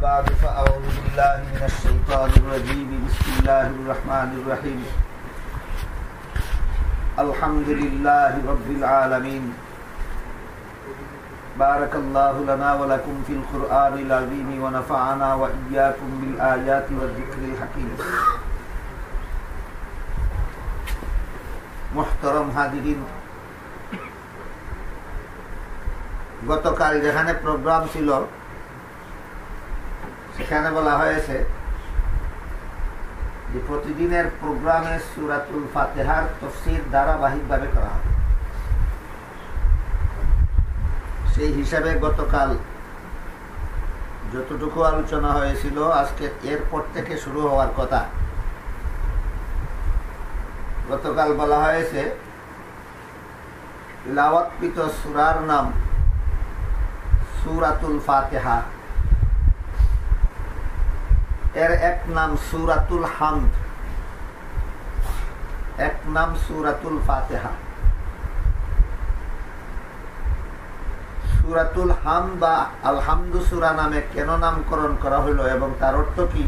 بعد فأعوذ بالله من الشيطان الرجيم بسم الله الرحمن الرحيم الحمد لله رب العالمين بارك الله لنا ولكم في القرآن العظيم ونفعنا وإياكم بالآيات والذكر الحكيم محترم হাজিরিন, গতকাল যেখানে প্রোগ্রাম ছিল সেখানে বলা হয়েছে যে প্রতিদিনের প্রোগ্রামে সূরাতুল ফাতিহার তাফসীর ধারাবাহিকভাবে করা হবে। সেই হিসাবে গতকাল যতটুকু আলোচনা হয়েছিল আজকে এরপর থেকে শুরু হওয়ার কথা। গতকাল বলা হয়েছে তিলাওয়াতকৃত সূরার নাম সূরাতুল ফাতিহা, এর এক নাম সূরাতুল হামদ, এক নাম সূরাতুল ফাতিহা। সূরাতুল হামদ বা আলহামদু সূরা নামে কেন নামকরণ করা হলো এবং তার অর্থ কি,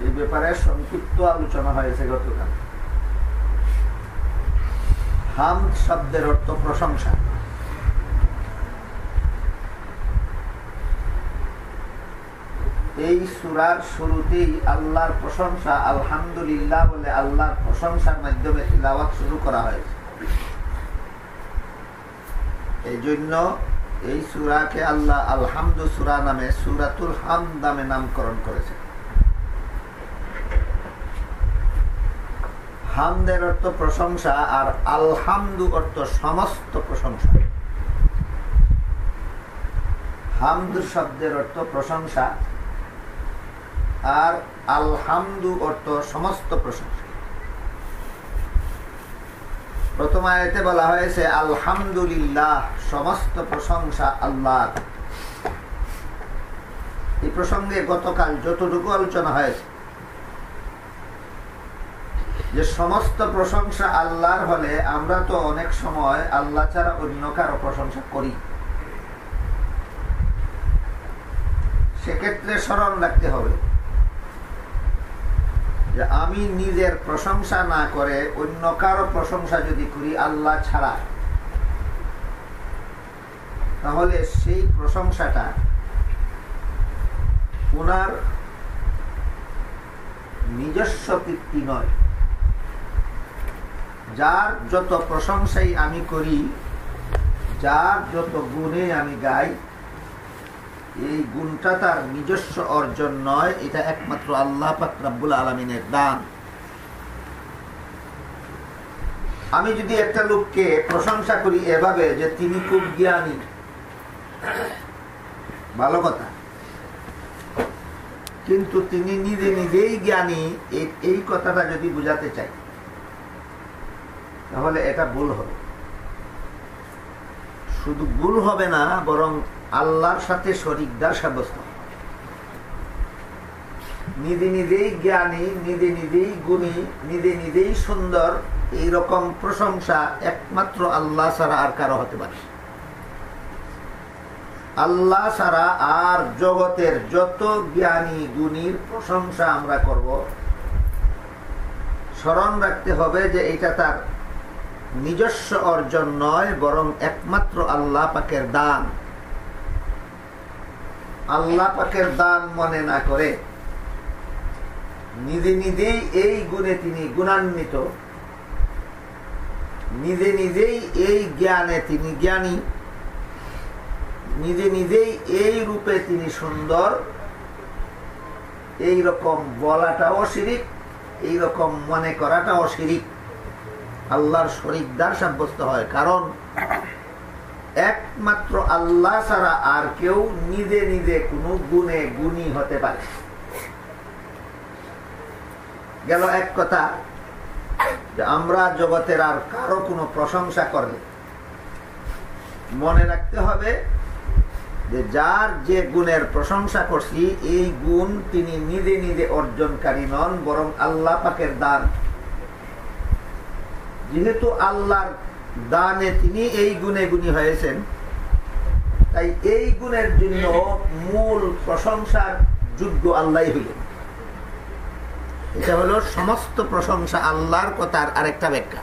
এই ব্যাপারে সংক্ষিপ্ত আলোচনা হয়েছে গতকাল। হামদ শব্দের অর্থ প্রশংসা। এই সূরার শুরুতেই আল্লাহর প্রশংসা আলহামদুলিল্লাহ বলে আল্লাহর প্রশংসার মাধ্যমে তিলাওয়াত শুরু করা হয়েছে। এই জন্য এই সূরাকে আল্লাহ আলহামদু সূরা নামে সূরাতুল হামদ নামে নামকরণ করেছে। হামদের অর্থ প্রশংসা আর আলহামদু অর্থ সমস্ত প্রশংসা। হামদ শব্দের অর্থ প্রশংসা আর আলহামদু অর্থ সমস্ত প্রশংসা। প্রথম আয়াতে বলা হয়েছে আলহামদুলিল্লাহ, সমস্ত প্রশংসা আল্লাহর। এই প্রসঙ্গে গতকাল যতটুকু আলোচনা হয়েছে যে সমস্ত প্রশংসা আল্লাহর হলে আমরা তো অনেক সময় আল্লাহ ছাড়া অন্য কারো প্রশংসা করি। সেক্ষেত্রে স্মরণ রাখতে হবে যে আমি নিজের প্রশংসা না করে অন্য কারো প্রশংসা যদি করি আল্লাহ ছাড়া, তাহলে সেই প্রশংসাটা ওনার নিজস্ব কীর্তি নয়। যার যত প্রশংসাই আমি করি, যার যত গুণে আমি গাই, এই গুণটা তার নিজস্ব অর্জন নয়, এটা একমাত্র আল্লাহ পাক রব্বুল আলামিনের দান। আমি যদি একটা লোককে প্রশংসা করি এভাবে যে তিনি খুব জ্ঞানী, ভালো কথা, কিন্তু তিনি নিজে নিজেই জ্ঞানী, এই কথাটা যদি বুঝাতে চাই তাহলে এটা ভুল হবে। শুধু ভুল হবে না, বরং আল্লাহর সাথে শরীকদার সাব্যস্ত। নিজে নিজেই জ্ঞানী, নিজে নিজেই গুণী, নিজে নিজেই সুন্দর, এইরকম প্রশংসা একমাত্র আল্লাহ ছাড়া আর কারো হতে পারে। আল্লাহ ছাড়া আর জগতের যত জ্ঞানী গুণীর প্রশংসা আমরা করব, স্মরণ রাখতে হবে যে এটা তার নিজস্ব অর্জন নয়, বরং একমাত্র আল্লাহ পাকের দান। আল্লাহ পাকের দান মনে না করে নিজে নিজেই এই গুণে তিনি গুণান্বিত, নিজে নিজেই এই জ্ঞানে তিনি জ্ঞানী, নিজে নিজেই এই রূপে তিনি সুন্দর, এই রকম বলাটাও শিরিক, এই রকম মনে করাটাও শিরিক। আল্লাহর শরীকদার সাব্যস্ত হয়, কারণ একমাত্র আল্লাহ ছাড়া আর কেউ নিজে নিজে কোনো গুণে গুণী হতে পারে। গেল এক কথা যে আমরা জগতের আর কারো কোনো প্রশংসা করলে মনে রাখতে হবে যে যার যে গুণের প্রশংসা করছি, এই গুণ তিনি নিজে নিজে অর্জনকারী নন, বরং আল্লাহ পাকের দান। যেহেতু আল্লাহর দানে তিনি এই গুণে গুণী হয়েছেন, তাই এই গুণের জন্য মূল প্রশংসার যোগ্য আল্লাহই হইলেন। এটা হলো সমস্ত প্রশংসা আল্লাহর কথার আরেকটা ব্যাখ্যা।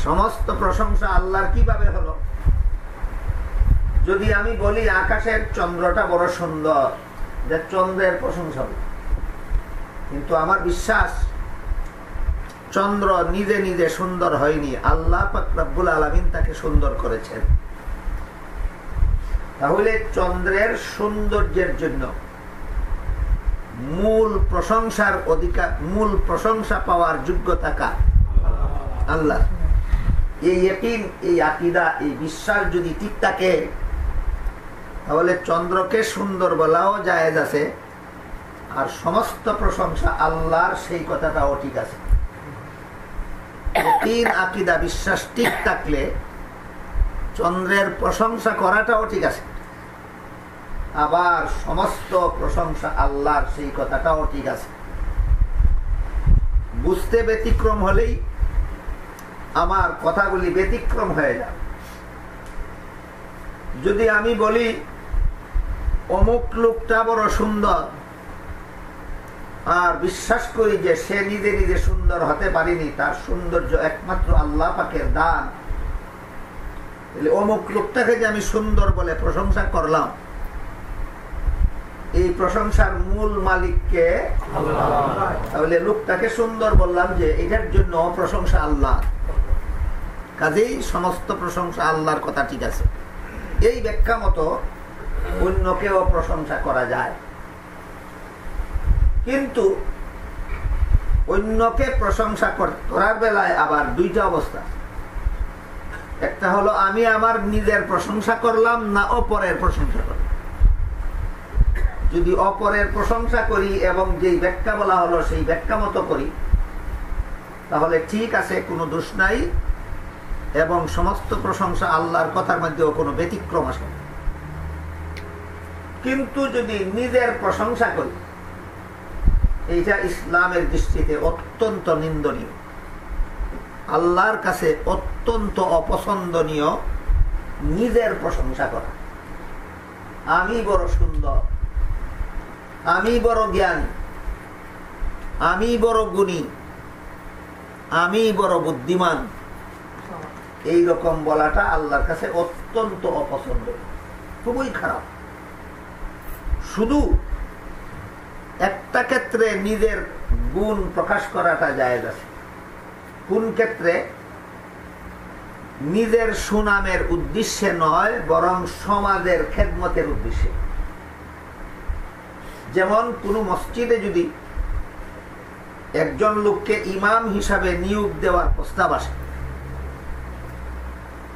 সমস্ত প্রশংসা আল্লাহর কিভাবে হলো? যদি আমি বলি আকাশের চন্দ্রটা বড় সুন্দর, যে চন্দ্রের প্রশংসা হবে, কিন্তু আমার বিশ্বাস চন্দ্র নিজে নিজে সুন্দর হয়নি, আল্লাহ পাক রব্বুল আলামিন তাকে সুন্দর করেছেন। তাহলে চন্দ্রের সৌন্দর্যের জন্য মূল প্রশংসার অধিকার, মূল প্রশংসা পাওয়ার যোগ্যতা কার? আল্লাহ। এই ইয়াকিন, এই আকীদা, এই বিশ্বাস যদি ঠিক থাকে, তাহলে চন্দ্রকে সুন্দর বলাও জায়েজ আছে, আর সমস্ত প্রশংসা আল্লাহর, সেই কথাটাও ঠিক আছে। ইয়াকিন, আকীদা, বিশ্বাস ঠিক থাকলে চন্দ্রের প্রশংসা করাটাও ঠিক আছে, আবার সমস্ত প্রশংসা আল্লাহর, সেই কথাটাও ঠিক আছে। বুঝতে ব্যতিক্রম হলেই আমার কথাগুলি ব্যতিক্রম হয়ে যায়। যদি আমি বলি অমুক লোকটা বড় সুন্দর, আর বিশ্বাস করি যে সে নিজে নিজে সুন্দর হতে পারেনি, তার সৌন্দর্য একমাত্র আল্লাহ পাকের দান, তাহলে অমুক লোকটাকে যে আমি সুন্দর বলে প্রশংসা করলাম, এই প্রশংসার মূল মালিককে আল্লাহ। তাহলে লোকটাকে সুন্দর বললাম যে এটার জন্য প্রশংসা আল্লাহ, কাজেই সমস্ত প্রশংসা আল্লাহর কথা ঠিক আছে। এই ব্যাখ্যা মতো অন্যকেও প্রশংসা করা যায়, কিন্তু অন্যকে প্রশংসা করার বেলায় আবার দুইটা অবস্থা। একটা হলো আমি আমার নিজের প্রশংসা করলাম না অপরের প্রশংসা করলাম। যদি অপরের প্রশংসা করি এবং যেই ব্যাখ্যা বলা হলো সেই ব্যাখ্যা মতো করি, তাহলে ঠিক আছে, কোনো দোষ নাই, এবং সমস্ত প্রশংসা আল্লাহর কথার মধ্যেও কোনো ব্যতিক্রম আসে। কিন্তু যদি নিজের প্রশংসা করি, এইটা ইসলামের দৃষ্টিতে অত্যন্ত নিন্দনীয়, আল্লাহর কাছে অত্যন্ত অপছন্দনীয় নিজের প্রশংসা করা। আমি বড় সুন্দর, আমি বড় জ্ঞানী, আমি বড় গুণী, আমি বড় বুদ্ধিমান, এই রকম বলাটা আল্লাহর কাছে অত্যন্ত অপছন্দ, খুবই খারাপ। শুধু একটা ক্ষেত্রে নিজের গুণ প্রকাশ করাটা জায়েজ আছে। কোন ক্ষেত্রে? নিজের সুনামের উদ্দেশ্যে নয়, বরং সমাজের খেদমতের উদ্দেশ্যে। যেমন কোন মসজিদে যদি একজন লোককে ইমাম হিসাবে নিয়োগ দেওয়ার প্রস্তাব আসে,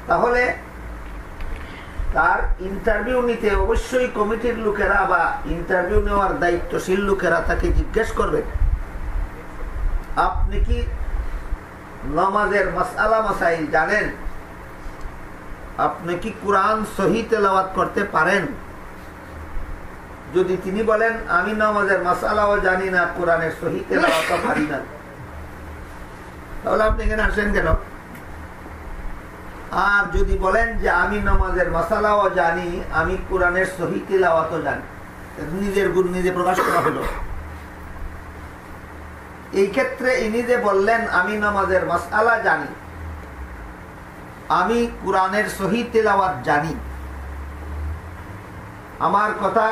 তাহলে তার ইন্টারভিউ নিতে অবশ্যই কমিটির লোকেরা বা ইন্টারভিউ নেওয়ার দায়িত্বশীল লোকেরা তাকে জিজ্ঞেস করবে, আপনি কি নামাজের মাসআলা মাসাইল জানেন? আপনি কি কোরআন সহি তেলাওয়াত করতে পারেন? যদি তিনি বলেন আমি নামাজের মাসআলাও জানি না, কোরআনের সহি তেলাওয়াতও পারি না, তাহলে আপনি এখানে আসেন কেন? আর যদি বলেন যে আমি নামাজের মাসআলাও জানি, আমি কোরআনের সহি তেলাওয়াতও জানি, নিজের গুণ নিজে প্রকাশ করা হলো। এই ক্ষেত্রে ইনি যে বললেন আমি নামাজের মাসআলা জানি, আমি কোরআনের সহি তেলাওয়াত জানি, আমার কথা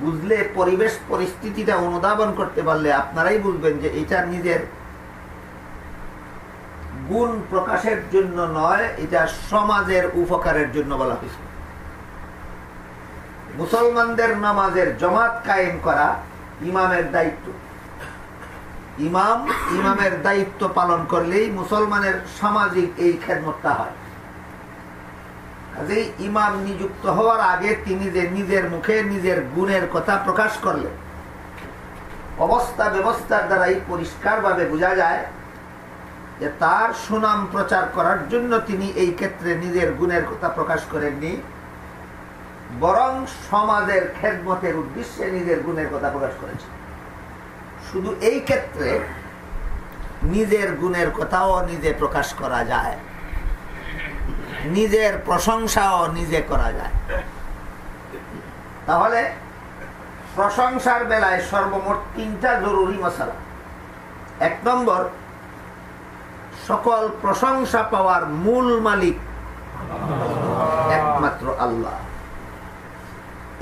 বুঝলে, পরিবেশ পরিস্থিতিটা অনুধাবন করতে পারলে আপনারাই বুঝবেন যে এটা নিজের গুণ প্রকাশের জন্য নয়, এটা সমাজের উপকারের জন্য বলা হয়েছে। মুসলমানদের নামাজের জামাত কায়েম করা ইমামের দায়িত্ব। ইমামের দায়িত্ব পালন করলেই মুসলমানের সামাজিক এই খেদমতটা হয়। কাজেই ইমাম নিযুক্ত হওয়ার আগে তিনি যে নিজের মুখে নিজের গুণের কথা প্রকাশ করলেন, অবস্থা ব্যবস্থার দ্বারাই পরিষ্কারভাবে বোঝা যায় যে তার সুনাম প্রচার করার জন্য তিনি এই ক্ষেত্রে নিজের গুণের কথা প্রকাশ করেননি, বরং সমাজের খেদমতের উদ্দেশ্যে নিজের গুণের কথা প্রকাশ করেছেন। শুধু এই ক্ষেত্রে নিজের গুণের কথাও নিজে প্রকাশ করা যায়। নিজের প্রশংসাও নিজে করা যায়। তাহলে প্রশংসার বেলায় সর্বমোট 3টা জরুরি মশালা। 1 নম্বর, সকল প্রশংসা পাওয়ার মূল মালিক একমাত্র আল্লাহ।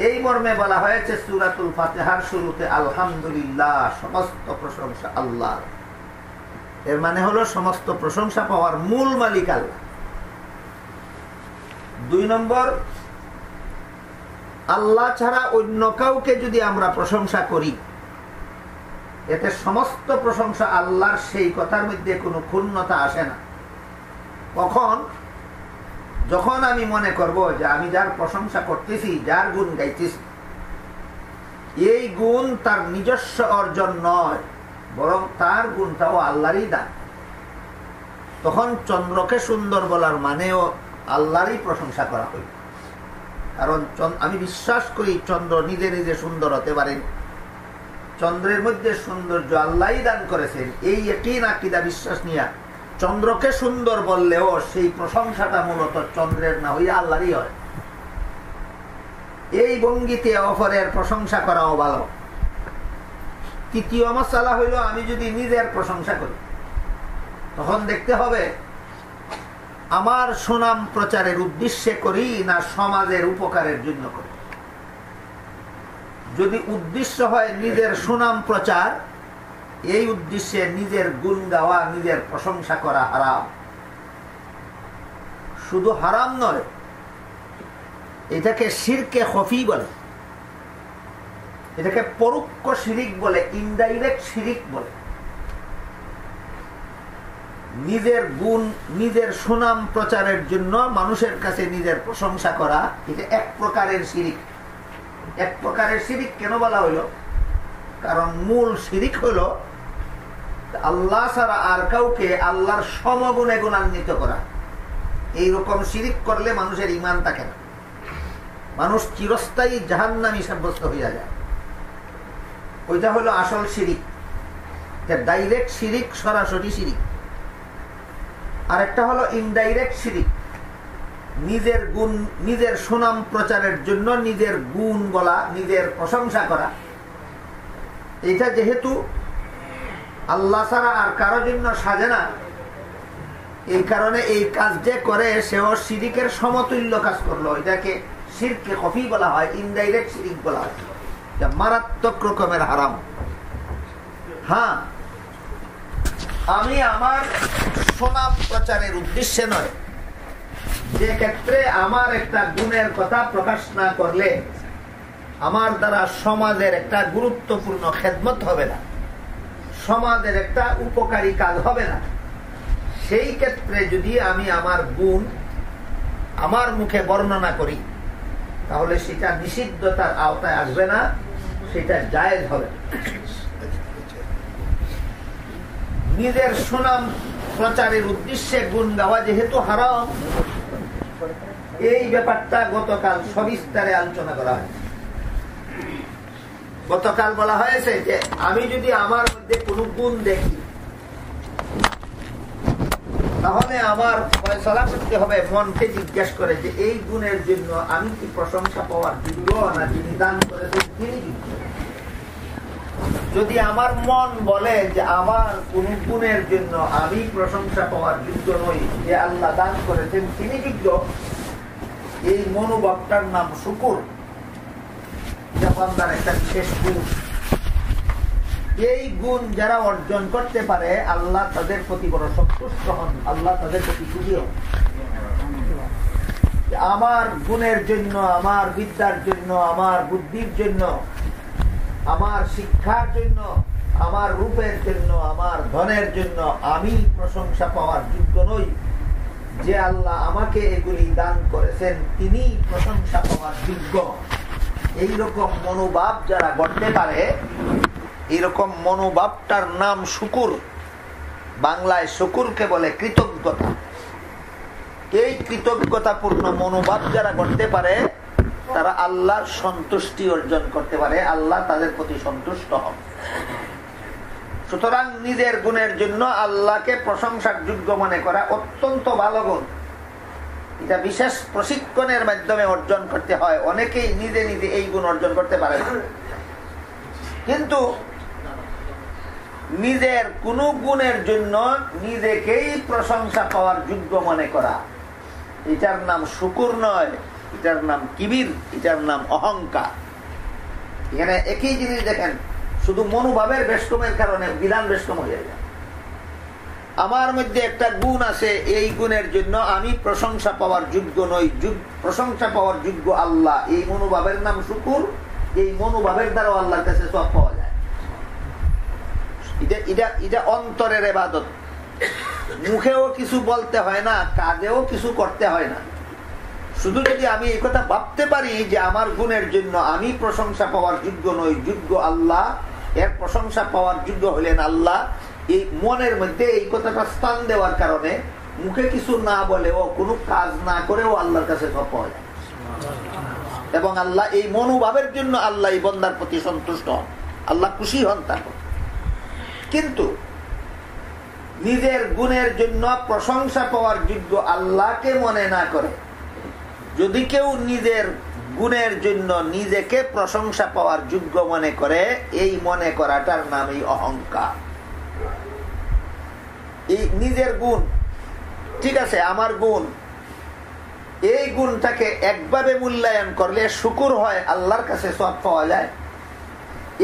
এই মর্মে বলা হয়েছে সূরাতুল ফাতিহার শুরুতে আলহামদুলিল্লাহ, সমস্ত প্রশংসা আল্লাহ। এর মানে হলো সমস্ত প্রশংসা পাওয়ার মূল মালিক আল্লাহ। 2 নম্বর, আল্লাহ ছাড়া অন্য কাউকে যদি আমরা প্রশংসা করি, এতে সমস্ত প্রশংসা আল্লাহর, সেই কথার মধ্যে কোনো ক্ষুণ্ণতা আসে না। কখন? যখন আমি মনে করব যে আমি যার প্রশংসা করতেছি, যার গুণ গাইতেছি, এই গুণ তার নিজস্ব অর্জন নয়, বরং তার গুণটাও আল্লাহরই দান। তখন চন্দ্রকে সুন্দর বলার মানেও আল্লাহরই প্রশংসা করা হইল। কারণ আমি বিশ্বাস করি চন্দ্র নিজে নিজে সুন্দর হতে পারেন, চন্দ্রের মধ্যে সৌন্দর্য আল্লাহই দান করেছেন। এই একই আকীদা বিশ্বাস নিয়ে চন্দ্রকে সুন্দর বললেও সেই প্রশংসাটা মূলত চন্দ্রের না হইয়া আল্লাহরই হয়। এই ভঙ্গিতে অপরের প্রশংসা করাও ভালো। 3য় মাসালা হইল, আমি যদি নিজের প্রশংসা করি, তখন দেখতে হবে আমার সুনাম প্রচারের উদ্দেশ্যে করি না সমাজের উপকারের জন্য করি। যদি উদ্দেশ্য হয় নিজের সুনাম প্রচার, এই উদ্দেশ্যে নিজের গুণ গাওয়া, নিজের প্রশংসা করা হারাম। শুধু হারাম নয়, এটাকে শিরকে খফি বলে, এটাকে পরোক্ষ শিরিক বলে, ইনডাইরেক্ট শিরিক বলে। নিজের গুণ, নিজের সুনাম প্রচারের জন্য মানুষের কাছে নিজের প্রশংসা করা, এটা এক প্রকারের শিরিক। এক প্রকারের শিরিক কেন বলা হইল? কারণ মূল শিরিক হইল আল্লাহ ছাড়া আর কাউকে আল্লাহর সমগুণে গুণান্বিত করা। এইরকম শিরিক করলে মানুষের ঈমান থাকে না, মানুষ চিরস্থায়ী জাহান্নামী সাব্যস্ত হইয়া যায়। ওইটা হলো আসল শিরিক, ডাইরেক্ট শিরিক, সরাসরি শিরিক। আর একটা হলো ইনডাইরেক্ট শিরিক, নিজের গুণ, নিজের সুনাম প্রচারের জন্য নিজের গুণ বলা, নিজের প্রশংসা করা। এটা যেহেতু আল্লাহ ছাড়া আর কারো জন্য সাজে না, এই কারণে এই কাজ যে করে সেও শিরিকের সমতুল্য কাজ করলো। এটাকে শিরকে খফি বলা হয়, ইনডাইরেক্ট শিরিক বলা হয়, মারাত্মক রকমের হারাম। হ্যাঁ, আমি আমার সুনাম প্রচারের উদ্দেশ্যে নয়, যে ক্ষেত্রে আমার একটা গুণের কথা প্রকাশ না করলে আমার দ্বারা সমাজের একটা গুরুত্বপূর্ণ খেদমত হবে না, সমাজের একটা উপকারী কাজ হবে না, সেই ক্ষেত্রে যদি আমি আমার গুণ আমার মুখে বর্ণনা করি, তাহলে সেটা নিষিদ্ধতার আওতায় আসবে না, সেটা জায়েজ হবে। নিজের সুনাম প্রচারের উদ্দেশ্যে গুণ গাওয়া যেহেতু হারাম, এই ব্যাপারটা গতকাল সবিস্তারে আলোচনা করা হয়। গতকাল বলা হয়েছে যে আমি যদি আমার মধ্যে কোনো গুণ দেখি, তাহলে আমার ফয়সালা করতে হবে, মনকে জিজ্ঞেস করে যে এই গুণের জন্য আমি কি প্রশংসা পাওয়ার যোগ্য, না যিনি দান করেছেন তিনি যোগ্য। যদি আমার মন বলে যে আমার কোন গুণের জন্য আমি প্রশংসা পাওয়ার যোগ্য নই, যে আল্লাহ দান করেছেন তিনি যোগ্য, এই মনোভাবটার নাম শুকুর, জাপানদার একটা বিশেষ গুণ। এই গুণ যারা অর্জন করতে পারে, আল্লাহ তাদের প্রতি বড় সন্তুষ্ট হন, আল্লাহ তাদের প্রতি খুশি হন। আমার গুণের জন্য, আমার বিদ্যার জন্য, আমার বুদ্ধির জন্য, আমার শিক্ষার জন্য, আমার রূপের জন্য, আমার ধনের জন্য আমি প্রশংসা পাওয়ার যোগ্য নই। যে আল্লাহ আমাকে এগুলি দান করেছেন তিনি প্রশংসা পাওয়ার যোগ্য। এইরকম মনোভাব যারা গড়তে পারে, এইরকম মনোভাবটার নাম শুকুর। বাংলায় শুকুরকে বলে কৃতজ্ঞতা। এই কৃতজ্ঞতাপূর্ণ মনোভাব যারা গড়তে পারে, তারা আল্লাহর সন্তুষ্টি অর্জন করতে পারে, আল্লাহ তাদের প্রতি সন্তুষ্ট হন। সুতরাং নিজের গুণের জন্য আল্লাহকে প্রশংসার যোগ্য মনে করা অত্যন্ত ভালো গুণ। এটা বিশেষ প্রশিক্ষণের মাধ্যমে অর্জন করতে হয়। অনেকেই নিজে নিজে এই গুণ অর্জন করতে পারে না। কিন্তু নিজের কোন গুণের জন্য নিজেকেই প্রশংসা পাওয়ার যোগ্য মনে করা, এটার নাম শুকুর নয়, এটার নাম কিবির, এটার নাম অহংকার। এখানে একই জিনিস দেখেন, শুধু মনোভাবের বেষ্টমের কারণে বিধান বেষ্টম হয়ে যায়। আমার মধ্যে একটা গুণ আছে, এই গুণের জন্য আমি প্রশংসা পাওয়ার যোগ্য নই, প্রশংসা পাওয়ার যোগ্য আল্লাহ, এই মনোভাবের নাম শুকুর। এই মনোভাবের দ্বারা আল্লাহর কাছে সব পাওয়া যায়। এটা অন্তরের ইবাদত। মুখেও কিছু বলতে হয় না, কাজেও কিছু করতে হয় না। শুধু যদি আমি এই কথা ভাবতে পারি যে আমার গুণের জন্য আমি প্রশংসা পাওয়ার যোগ্য নই, যোগ্য আল্লাহ, এর প্রশংসা পাওয়ার যোগ্য হলেন আল্লাহ, এই মনের মধ্যে এই কথাটা স্থান দেওয়ার কারণে মুখে কিছু না বলেও, কোনো কাজ না করেও আল্লাহর কাছে সব পাওয়া যায়। এবং আল্লাহ এই মনোভাবের জন্য আল্লাহ এই বান্দার প্রতি সন্তুষ্ট হন, আল্লাহ খুশি হন তার। কিন্তু নিজের গুণের জন্য প্রশংসা পাওয়ার যোগ্য আল্লাহকে মনে না করে যদি কেউ নিজের গুণের জন্য নিজেকে প্রশংসা পাওয়ার যোগ্য মনে করে, এই মনে করাটার নামই অহংকার। এই নিজের গুণ, ঠিক আছে আমার গুণ, এই গুণটাকে একভাবে মূল্যায়ন করলে শুকুর হয়, আল্লাহর কাছে সব পাওয়া যায়।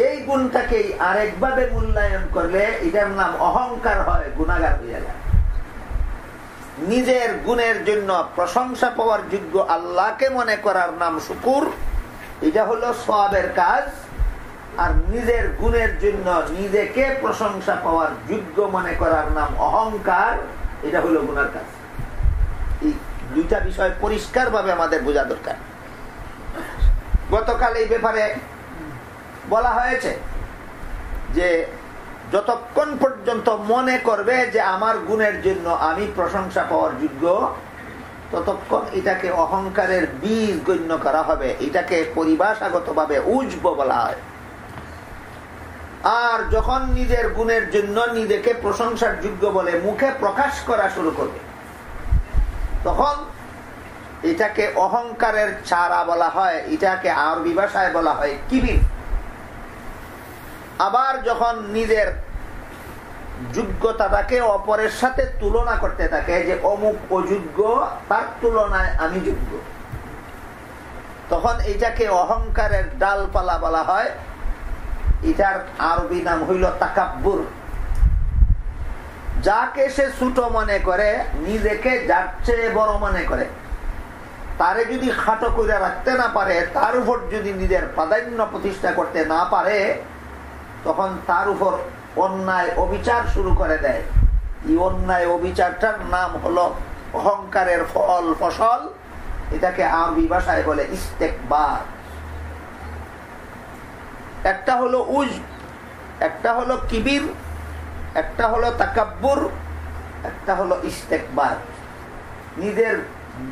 এই গুণটাকে আরেকভাবে মূল্যায়ন করলে এটার নাম অহংকার হয়, গুনাহগার হয়ে যায়। নিজের গুণের জন্য প্রশংসা পাওয়ার যোগ্য আল্লাহকে মনে করার নাম শুকুর, এটা হলো সওয়াবের কাজ। আর নিজের গুণের জন্য নিজেকে প্রশংসা পাওয়ার যোগ্য মনে করার নাম অহংকার, এটা হলো গুনার কাজ। এই দুইটা বিষয় পরিষ্কার ভাবে আমাদের বোঝা দরকার। গতকাল এই ব্যাপারে বলা হয়েছে যে যতক্ষণ পর্যন্ত মনে করবে যে আমার গুণের জন্য আমি প্রশংসা পাওয়ার যোগ্য, ততক্ষণ এটাকে অহংকারের বীজ গণ্য করা হবে। এটাকে পরিভাষাগতভাবে উজব বলা হয়। আর যখন নিজের গুণের জন্য নিজেকে প্রশংসার যোগ্য বলে মুখে প্রকাশ করা শুরু করবে, তখন এটাকে অহংকারের চারা বলা হয়। এটাকে আরবি ভাষায় বলা হয় কিবির। আবার যখন নিজের যোগ্যতাটাকে অপরের সাথে তুলনা করতে থাকে, যে অমুক অযোগ্য, তার তুলনায় আমি যোগ্য, তখন এটাকে অহংকারের ডালপালা বলা হয়। এটার আরবি নাম হইল তাকাব্বুর। যাকে সে ছোট মনে করে, নিজেকে যার চেয়ে বড় মনে করে, তারে যদি খাটো করে রাখতে না পারে, তার উপর যদি নিজের প্রাধান্য প্রতিষ্ঠা করতে না পারে, তখন তার উপর অন্যায় অবিচার শুরু করে দেয়। এই অন্যায় অবিচারটার নাম হলো অহংকারের ফল ফসল। এটাকে আরবি ভাষায় বলে ইস্তেকবার। একটা হলো উজ, একটা হলো কিবির, একটা হলো তাকাব্বুর, একটা হলো ইস্তেকবার। নিজের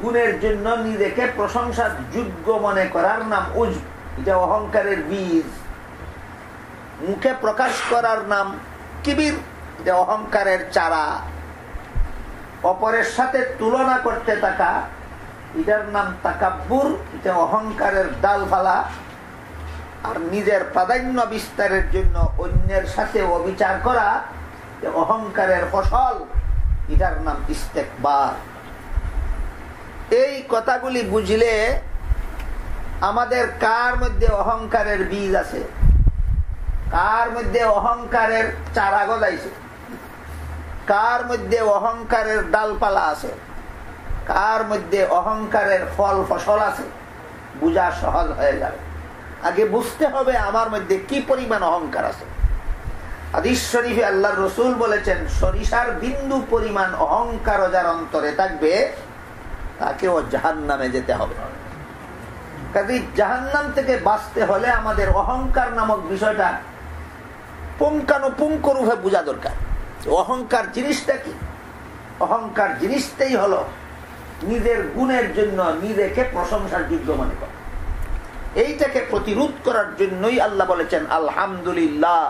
গুণের জন্য নিজেকে প্রশংসার যোগ্য মনে করার নাম উজ, এটা অহংকারের বীজ। মুখে প্রকাশ করার নাম কিবির, এটা অহংকারের চারা। অপরের সাথে তুলনা করতে থাকা, এটার নাম তাকাব্বুর, এটা অহংকারের ডালপালা। আর নিজের প্রাধান্য বিস্তারের জন্য অন্যের সাথে অবিচার করা, অহংকারের ফসল, এটার নাম ইস্তেকবার। এই কথাগুলি বুঝলে আমাদের কার মধ্যে অহংকারের বীজ আছে, কার মধ্যে অহংকারের চারা গজাইছে, কার মধ্যে অহংকারের ডালপালা আছে, কার মধ্যে অহংকারের ফল ফসল আছে, বুঝা সহজ হয়ে যাবে। আগে বুঝতে হবে আমার মধ্যে কি পরিমাণ অহংকার আছে। হাদিস শরীফে আল্লাহর রাসূল বলেছেন, সরিষার বিন্দু পরিমাণ অহংকার যার অন্তরে থাকবে, তাকেও জাহান্নামে যেতে হবে। কাজেই জাহান্নাম থেকে বাঁচতে হলে আমাদের অহংকার নামক বিষয়টা পুঙ্খানুপুঙ্খ রূপে বোঝা দরকার। অহংকার জিনিসটা কি? অহংকার জিনিসটাই হলো নিজের গুণের জন্য নিজেকে প্রশংসার যোগ্য মনে করা। এইটাকে প্রতিরোধ করার জন্যই আল্লাহ বলেছেন, আলহামদুলিল্লাহ,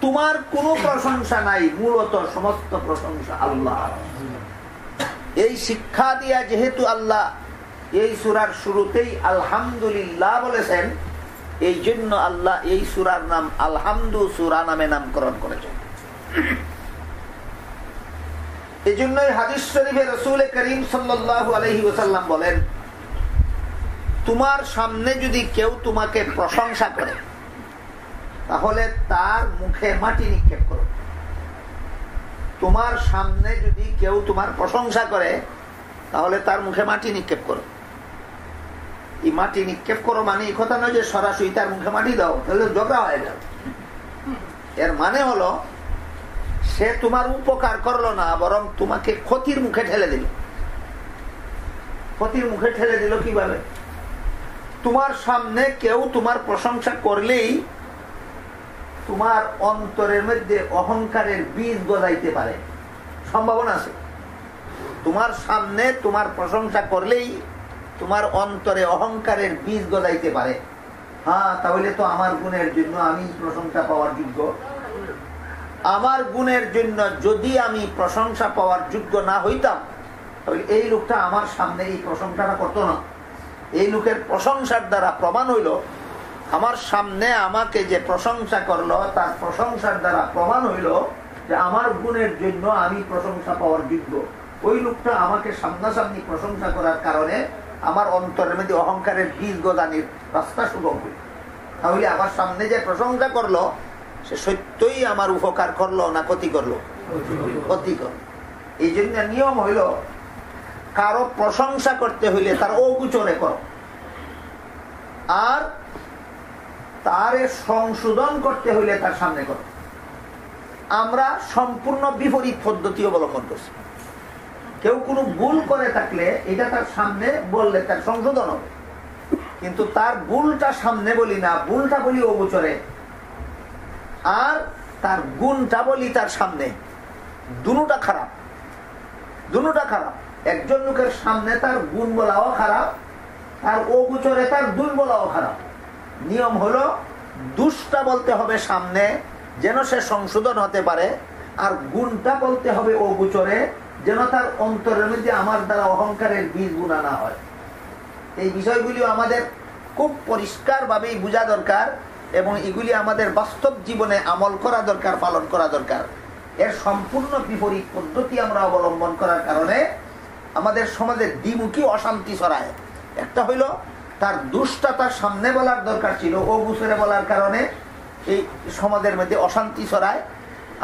তোমার কোনো প্রশংসা নাই, মূলত সমস্ত প্রশংসা আল্লাহ। এই শিক্ষা দিয়া যেহেতু আল্লাহ এই সূরার শুরুতেই আলহামদুলিল্লাহ বলেছেন, এই জন্য আল্লাহ এই সূরার নাম আলহামদু সূরা নামে নামকরণ করেছেন। এই জন্যই হাদিস শরীফে রাসূল করিম সাল্লাল্লাহু আলাইহি ওয়াসাল্লাম বলেন, তোমার সামনে যদি কেউ তোমাকে প্রশংসা করে তাহলে তার মুখে মাটি নিক্ষেপ করো। তোমার সামনে যদি কেউ তোমার প্রশংসা করে তাহলে তার মুখে মাটি নিক্ষেপ করো। এই মাটি নিক্ষেপ করো মানে এই কথা নয় যে সরাসরি তার মুখে মাটি দাও, তাহলে ঝগড়া হয়ে যাবে। এর মানে হলো সে তোমার উপকার করলো না, বরং তোমাকে ক্ষতির মুখে ঠেলে দিল। ক্ষতির মুখে ঠেলে দিল কিভাবে? তোমার সামনে কেউ তোমার প্রশংসা করলেই তোমার অন্তরের মধ্যে অহংকারের বীজ গজাইতে পারে, সম্ভাবনা আছে। তোমার সামনে তোমার প্রশংসা করলেই তোমার অন্তরে অহংকারের বীজ গজাইতে পারে। হ্যাঁ, তাহলে তো আমার গুণের জন্য আমি প্রশংসা পাওয়ার যোগ্য। আমার গুণের জন্য যদি আমি প্রশংসা পাওয়ার যোগ্য না হইতাম তাহলে এই লোকটা আমার সামনে এই প্রশংসাটা করতো না। এই লোকের প্রশংসার দ্বারা প্রমাণ হইল, আমার সামনে আমাকে যে প্রশংসা করলো তার প্রশংসার দ্বারা প্রমাণ হইল যে আমার গুণের জন্য আমি প্রশংসা পাওয়ার যোগ্য। ওই লোকটা আমাকে সামনাসামনি প্রশংসা করার কারণে আমার অন্তরের মধ্যে অহংকারের বীজ গজানির রাস্তা সুগম হইল। তাহলে আমার সামনে যে প্রশংসা করলো সে সত্যই আমার উপকার করলো না ক্ষতি করলো? ক্ষতি করলো। এই জন্য নিয়ম হইল, কারো প্রশংসা করতে হইলে তার অগোচরে করো, আর তারে সংশোধন করতে হইলে তার সামনে করো। আমরা সম্পূর্ণ বিপরীত পদ্ধতি অবলম্বন করছি। কেউ কোনো ভুল করে থাকলে এটা তার সামনে বললে তার সংশোধন হবে, কিন্তু তার ভুলটা সামনে বলি না, ভুলটা বলি অগোচরে, আর তার গুণটা বলি তার সামনে। দুটোটা খারাপ, দুটোটা খারাপ। একজন লোকের সামনে তার গুণ বলাও খারাপ, তার অগোচরে তার দুই বলাও খারাপ। নিয়ম হলো দুষ্টা বলতে হবে সামনে যেন সে সংশোধন হতে পারে, আর গুণটা বলতে হবে অগোচরে যেন তার অন্তরের মধ্যে আমার দ্বারা অহংকারের বীজ বুনা না হয়। এই বিষয়গুলি আমাদের খুব পরিষ্কার ভাবেই বোঝা দরকার, এবং এগুলি আমাদের বাস্তব জীবনে আমল করা দরকার, পালন করা দরকার। এর সম্পূর্ণ বিপরীত পদ্ধতি আমরা অবলম্বন করার কারণে আমাদের সমাজে দ্বিমুখী অশান্তি ছড়ায়। একটা হইল তার দুষ্টা তার সামনে বলার দরকার ছিল, ও গুছরে বলার কারণে এই সমাজের মধ্যে অশান্তি ছড়ায়।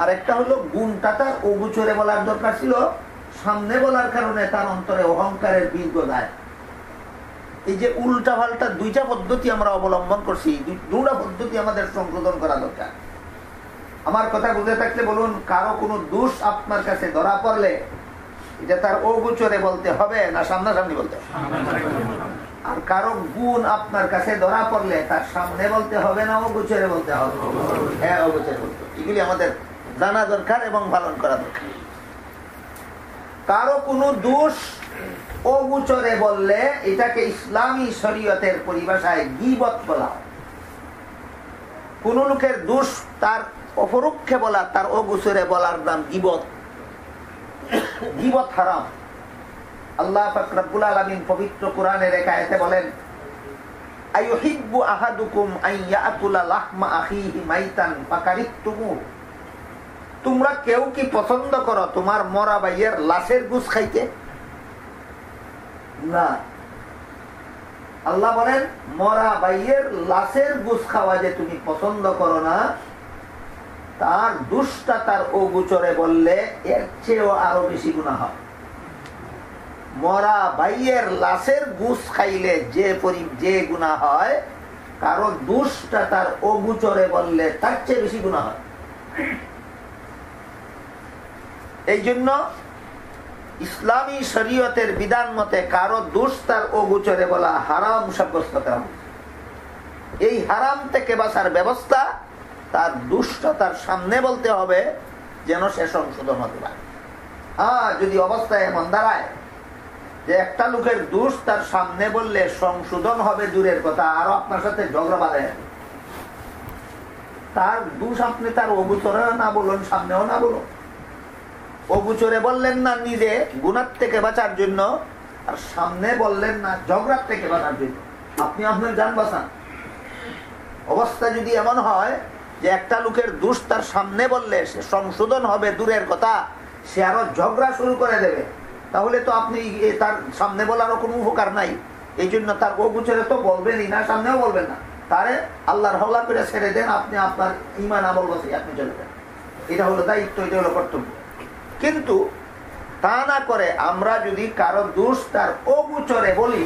আর একটা হলো গুণটা তার ও গুছরে বলার দরকার ছিল, সামনে বলার কারণে তার অন্তরে অহংকারের বীজ গজায়। এই যে উল্টা পাল্টা দুইটা পদ্ধতি আমরা অবলম্বন করছি, দুটা পদ্ধতি আমাদের সংশোধন করা দরকার। আমার কথা বুঝে থাকলে বলুন, কারো কোনো দোষ আপনার কাছে ধরা পড়লে এটা তার অগোচরে বলতে হবে না সামনাসামনি বলতে হবে? আর কারো গুণ আপনার কাছে ধরা পড়লে তার সামনে বলতে হবে না অগোচরে বলতে হবে? হ্যাঁ, অগোচরে বলতে হবে। এগুলি আমাদের জানা দরকার এবং পালন করা দরকার। কারো কোনো দোষ অগোচরে বললে এটাকে ইসলামী শরীয়তের পরিভাষায় গীবত বলা হয়। কোন লোকের দোষ তার অপরোক্ষে বলা, তার অগোচরে বলার নাম গীবত। গীবত হারাম। আল্লাহ পাক রব্বুল আলামিন পবিত্র কোরআনের এক আয়াতে বলেন, আইয়ুহিব্বু আহাদুকুম আন ইয়াকুলা লাহমা আখিহি মাইতান ফাকারিহতুমু। তোমরা কেউ কি পছন্দ করো তোমার মরা ভাইয়ের লাশের গোশত খাইতে? না। আল্লাহ বলেন, মরা ভাইয়ের লাশের গোশত খাওয়া যে তুমি পছন্দ করো না, তার দুষ্টা তার অগোচরে বললে এর চেয়েও আরো বেশি গুনাহ হয়। মরা ভাইয়ের লাশের গোশত খাইলে যে গুনাহ হয়, কারো দুষ্টা তার অগোচরে বললে তার চেয়ে বেশি গুনাহ হয়। এই জন্য ইসলামী শরীয়তের বিধান মতে কারো দোষ তার অগোচরে বলা হারাম সাব্যস্ত করা হবে। এই হারাম থেকে বাঁচার ব্যবস্থা তার দোষটা তার সামনে বলতে হবে যেন সে সংশোধন হতে পারে। যদি অবস্থায় এমন দাঁড়ায় যে একটা লোকের দোষ তার সামনে বললে সংশোধন হবে দূরের কথা, আরো আপনার সাথে ঝগড়া বাঁধে, তার দোষ আপনি তার অগোচরে না বলুন, সামনেও না বলুন, অগোচরে বললেন না নিজে গুনাহ থেকে বাঁচার জন্য, আর সামনে বললেন না ঝগড়ার থেকে বাঁচার জন্য। আপনি আপনার জান বাঁচান। অবস্থা যদি এমন হয় যে একটা লোকের দোষ তার সামনে বললে সে সংশোধন হবে দূরের কথা, সে আরো ঝগড়া শুরু করে দেবে, তাহলে তো আপনি তার সামনে বলারও কোনো উপকার নাই। এই জন্য তার অগোচরে তো বলবেনই না, সামনেও বলবেন না, তারে আল্লাহর হওয়া করে ছেড়ে দেন, আপনি আপনার ঈমান আমল বসে আপনি চলে যান। এটা হলো দায়িত্ব, এটা হলো কর্তব্য। কিন্তু তা না করে আমরা যদি কারো দোষ তার অগোচরে বলি,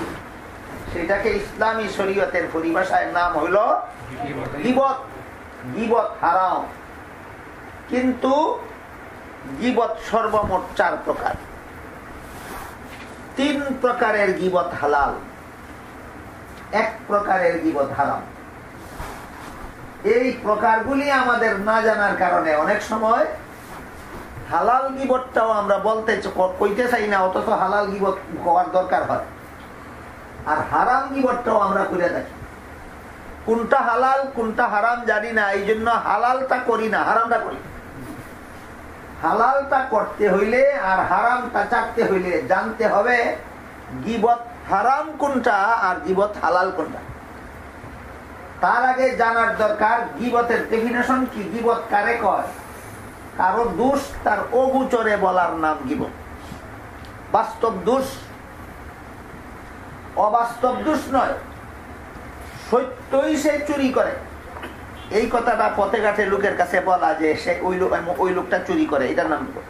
সেটাকে ইসলামী শরীয়তের পরিভাষায় নাম হইল গীবত। গীবত হারাম। কিন্তু গীবত সর্বমোট 4 প্রকার। 3 প্রকারের গীবত হালাল, 1 প্রকারের গীবত হারাম। এই প্রকারগুলি আমাদের না জানার কারণে অনেক সময় হালাল গীবতটাও আমরা কইতে চাই না, অথচ হালাল গীবত হওয়ার দরকার হয়। আর হারাম গীবতটাও আমরা করে থাকি। কোনটা হালাল কোনটা হারাম জানি না, এই জন্য হালালটা করি না, হারামটা করি। হালালটা করতে হইলে আর হারামটা চাকতে হইলে জানতে হবে গীবত হারাম কোনটা আর গীবত হালাল কোনটা। তার আগে জানার দরকার গীবতের ডেফিনেশন কি, গীবত কারে কয়। কারো দোষ তার অগোচরে বলার নাম গীবত। বাস্তব দোষ, অবাস্তব দোষ নয়। সত্যই সে চুরি করে, এই কথাটা পথে ঘাটে লোকের কাছে বলা যে সে ওই লোকটা চুরি করে, এটার নাম গীবত।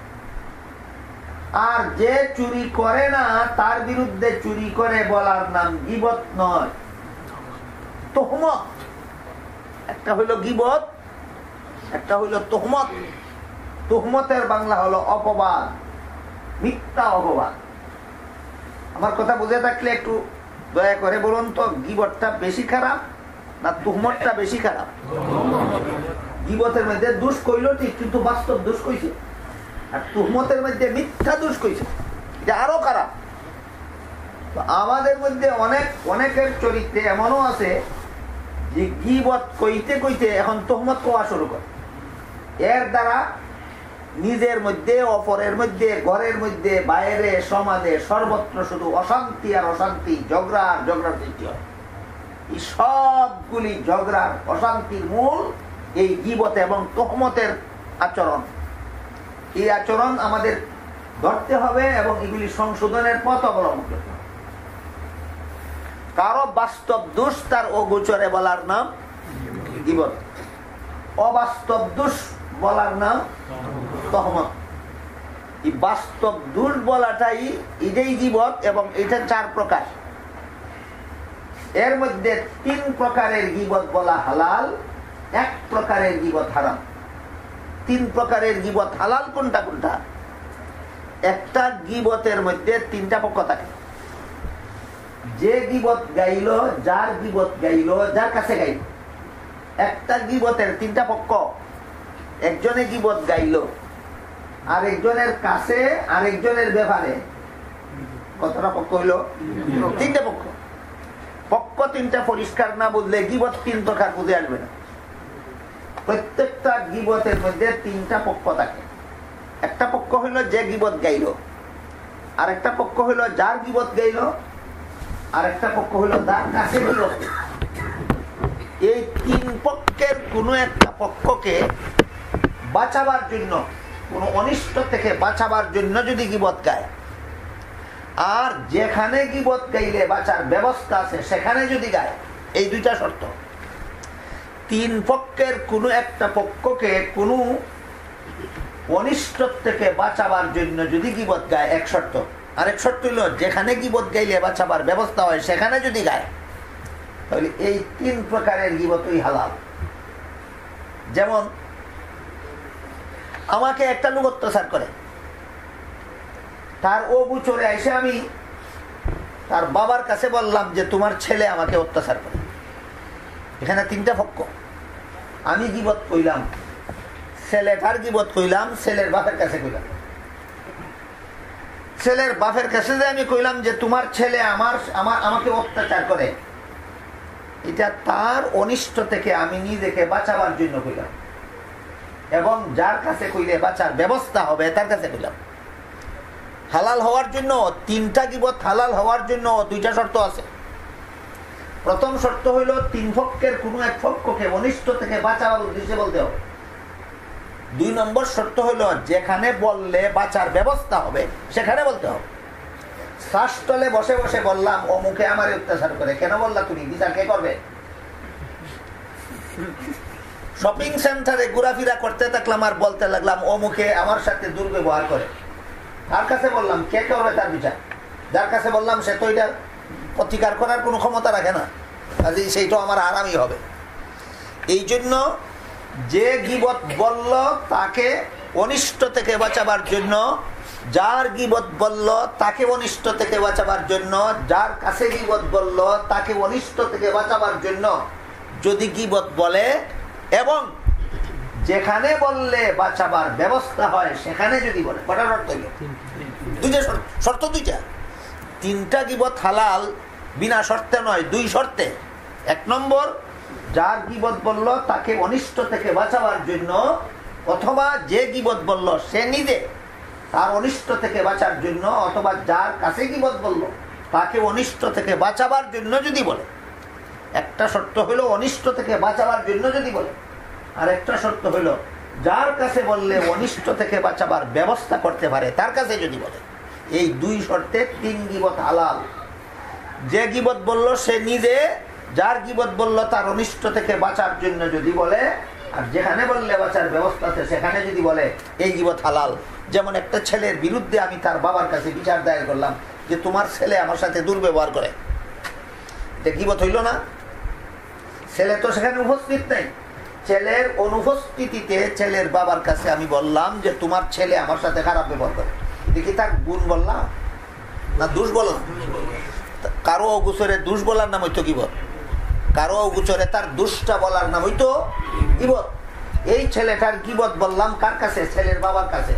আর যে চুরি করে না তার বিরুদ্ধে চুরি করে বলার নাম গীবত নয়, তোহমত। একটা হইল গীবত, একটা হইল তোহমত। তোহমতের বাংলা হলো অপবাদ, মিথ্যা অপবাদ। আমার কথা বুঝে থাকলে একটু দয়া করে বলুন তো, গীবতটা বেশি খারাপ না তোহমতটা বেশি খারাপ? গীবতের মধ্যে দোষ কইল ঠিক, কিন্তু বাস্তব দোষ কইছে। আর তোহমতের মধ্যে মিথ্যা দোষ কইছে, এটা আরো খারাপ। আমাদের মধ্যে অনেকের চরিত্রে এমনও আছে যে গীবত কইতে কইতে এখন তোহমত কোয়া শুরু করে। এর দ্বারা নিজের মধ্যে, অপরের মধ্যে, ঘরের মধ্যে, বাইরে, সমাজে, সর্বত্র শুধু অশান্তি আর অশান্তি, ঝগড়া আর ঝগড়ার সৃষ্টি হয়। এই সবগুলি ঝগড়ার অশান্তির মূল এই গীবত এবং তোহমতের আচরণ। এই আচরণ আমাদের ধরতে হবে এবং এগুলি সংশোধনের পথ অবলম্বন করতে হবে। কারো বাস্তব দোষ তার অগোচরে বলার নাম গীবত, অবাস্তব দোষ বলার নাম তোহমত। এই বাস্তব দোষ বলাটাই এটাই গীবত, এবং এটা 4 প্রকার। এর মধ্যে 3 প্রকারের গীবত বলা হালাল, 1 প্রকারের গীবত হারাম। 3 প্রকারের গীবত হালাল কোনটা কোনটা? একটা গীবতের মধ্যে 3টা পক্ষ থাকে। যে গীবত গাইল, যার গীবত গাইল, যার কাছে গাইল। একটা গীবতের 3টা পক্ষ। একজনে গীবত গাইল, আরেকজনের কাছে, আরেকজনের ব্যাপারে। কতটা পক্ষ হইল? 3টে পক্ষ। পক্ষ 3টা পরিষ্কার না বুঝলে গীবত 3 প্রকার বুঝে আসবে না। প্রত্যেকটা গীবতের মধ্যে 3টা পক্ষ থাকে। একটা পক্ষ হইল যে গীবত গাইল, আর একটা পক্ষ হইল যার গীবত গাইল, আর একটা পক্ষ হইল যার কাছে গীবত। এই 3 পক্ষের কোনো একটা পক্ষকে বাঁচাবার জন্য, কোন অনিষ্ট থেকে বাঁচাবার জন্য যদি গীবত গায়, আর যেখানে গীবত গাইলে বাঁচার ব্যবস্থা আছে সেখানে যদি গায়, এই 2টা শর্ত। 3 পক্ষের কোনো একটা পক্ষকে কোনো অনিষ্ট থেকে বাঁচাবার জন্য যদি গীবত গায়, 1 শর্ত। আরেক শর্ত হইল যেখানে গীবত গাইলে বাঁচাবার ব্যবস্থা হয় সেখানে যদি গায়, তাহলে এই 3 প্রকারের গীবতই হালাল। যেমন আমাকে একটা লোক অত্যাচার করে, তার অগোচরে এসে আমি তার বাবার কাছে বললাম যে তোমার ছেলে আমাকে অত্যাচার করে। এখানে 3টা পক্ষ। আমি গীবত কইলাম, ছেলেটার গীবত কইলাম, ছেলের বাপের কাছে কইলাম। ছেলের বাপের কাছে যে আমি কইলাম যে তোমার ছেলে আমাকে অত্যাচার করে, এটা তার অনিষ্ট থেকে আমি নিজেকে বাঁচাবার জন্য কইলাম। এবং যার কাছে কইলে বাঁচার ব্যবস্থা হবে তার কাছে কইলাম। হালাল হওয়ার জন্য তিনটা গীবত হালাল হওয়ার জন্য দুইটা শর্ত আছে। প্রথম শর্ত হইল তিন পক্ষের কোনো এক পক্ষকে অনিষ্ট থেকে বাঁচাবার উদ্দেশ্যে বলতে হবে। 2 নম্বর শর্ত হইল যেখানে বললে বাঁচার ব্যবস্থা হবে সেখানে বলতে হবে। শ্বাসতলে বসে বসে বললাম অমুকে আমার অত্যাচার করে, কেন বললা তুমি? বিচার কে করবে? শপিং সেন্টারে ঘোরাফেরা করতে থাকলাম আর বলতে লাগলাম অমুকে আমার সাথে দুর্ব্যবহার করে, তার কাছে বললাম কে করবে তার বিচার? যার কাছে বললাম সে তো এটা প্রতিকার করার কোনো ক্ষমতা রাখে না, কাজেই সেইটা আমার আরামই হবে। এই জন্য যে গীবত বলল তাকে অনিষ্ট থেকে বাঁচাবার জন্য, যার গীবত বলল তাকে অনিষ্ট থেকে বাঁচাবার জন্য, যার কাছে গীবত বলল তাকে অনিষ্ট থেকে বাঁচাবার জন্য যদি গীবত বলে এবং যেখানে বললে বাঁচাবার ব্যবস্থা হয় সেখানে যদি বলে, কটা শর্ত হইল? দুইটা শর্ত, দুইটা। তিনটা গীবত হালাল বিনা শর্তে নয়, 2 শর্তে। 1 নম্বর, যার গীবত বলল তাকে অনিষ্ট থেকে বাঁচাবার জন্য, অথবা যে গীবত বলল সে নিজে তার অনিষ্ট থেকে বাঁচার জন্য, অথবা যার কাছে গীবত বলল তাকে অনিষ্ট থেকে বাঁচাবার জন্য যদি বলে। একটা শর্ত হলো অনিষ্ট থেকে বাঁচাবার জন্য যদি বলে, আর একটা শর্ত হলো যার কাছে বললে অনিষ্ট থেকে বাঁচাবার ব্যবস্থা করতে পারে তার কাছে যদি বলে। এই 2 শর্তে 3 গীবত হালাল। যে গীবত বলল সে নিজে, যার গীবত বলল তার অনিষ্ট থেকে বাঁচার জন্য যদি বলে, আর যেখানে বললে বাঁচার ব্যবস্থা আছে সেখানে যদি বলে, এই গীবত হালাল। যেমন একটা ছেলের বিরুদ্ধে আমি তার বাবার কাছে বিচার দায়ের করলাম যে তোমার ছেলে আমার সাথে দুর্ব্যবহার করে, এটা গীবত হইল না? ছেলে তো সেখানে উপস্থিত নেই, ছেলের অনুপস্থিতিতে ছেলের বাবার কাছে আমি বললাম যে তোমার ছেলে আমার সাথে খারাপ ব্যবহার করে, দেখি তার গুণ বললাম না দোষ বললাম? কারো অগোচরে দোষ বলার নাম হইতো গীবত, কারো অগোচরে তার দোষটা বলার নাম হইতো গীবত। এই ছেলেটার গীবত বললাম কার কাছে? ছেলের বাবার কাছে।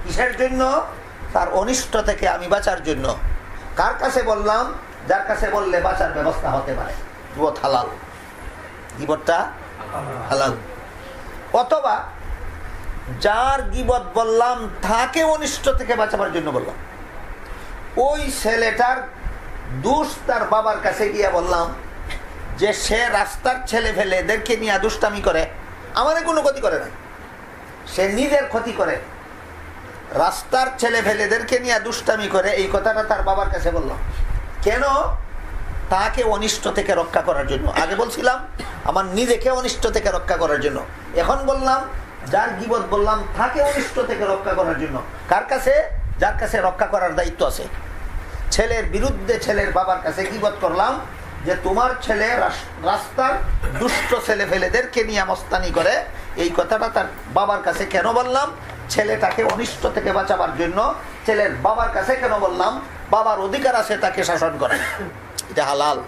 কিসের জন্য? তার অনিষ্ট থেকে আমি বাঁচার জন্য। কার কাছে বললাম? যার কাছে বললে বাঁচার ব্যবস্থা হতে পারে। গীবত হালাল, গীবতটা হালাল। অথবা যার গীবত বললাম তাকে অনিষ্ট থেকে বাঁচাবার জন্য বললাম। ওই ছেলেটার দোষ তার বাবার কাছে গিয়ে বললাম যে সে রাস্তার ছেলে ফেলে এদেরকে নিয়ে দুষ্টামি করে, আমাদের কোনো ক্ষতি করে না, সে নিজের ক্ষতি করে, রাস্তার ছেলে ফেলে এদেরকে নিয়ে দুষ্টামি করে, এই কথাটা তার বাবার কাছে বললাম। কেন? তাকে অনিষ্ট থেকে রক্ষা করার জন্য। আগে বলছিলাম আমার নিজেকে অনিষ্ট থেকে রক্ষা করার জন্য, এখন বললাম যার গীবত বললাম তাকে অনিষ্ট থেকে রক্ষা করার জন্য। কার কাছে? যার কাছে রক্ষা করার দায়িত্ব আছে। ছেলের বিরুদ্ধে ছেলের বাবার কাছে গীবত করলাম যে তোমার ছেলে রাস্তার দুষ্ট ছেলে ফেলেদেরকে নিয়ে মস্তানি করে, এই কথাটা তার বাবার কাছে কেন বললাম? ছেলেটাকে অনিষ্ট থেকে বাঁচাবার জন্য। ছেলের বাবার কাছে কেন বললাম? বাবার অধিকার আছে তাকে শাসন করে, এটা হালাল।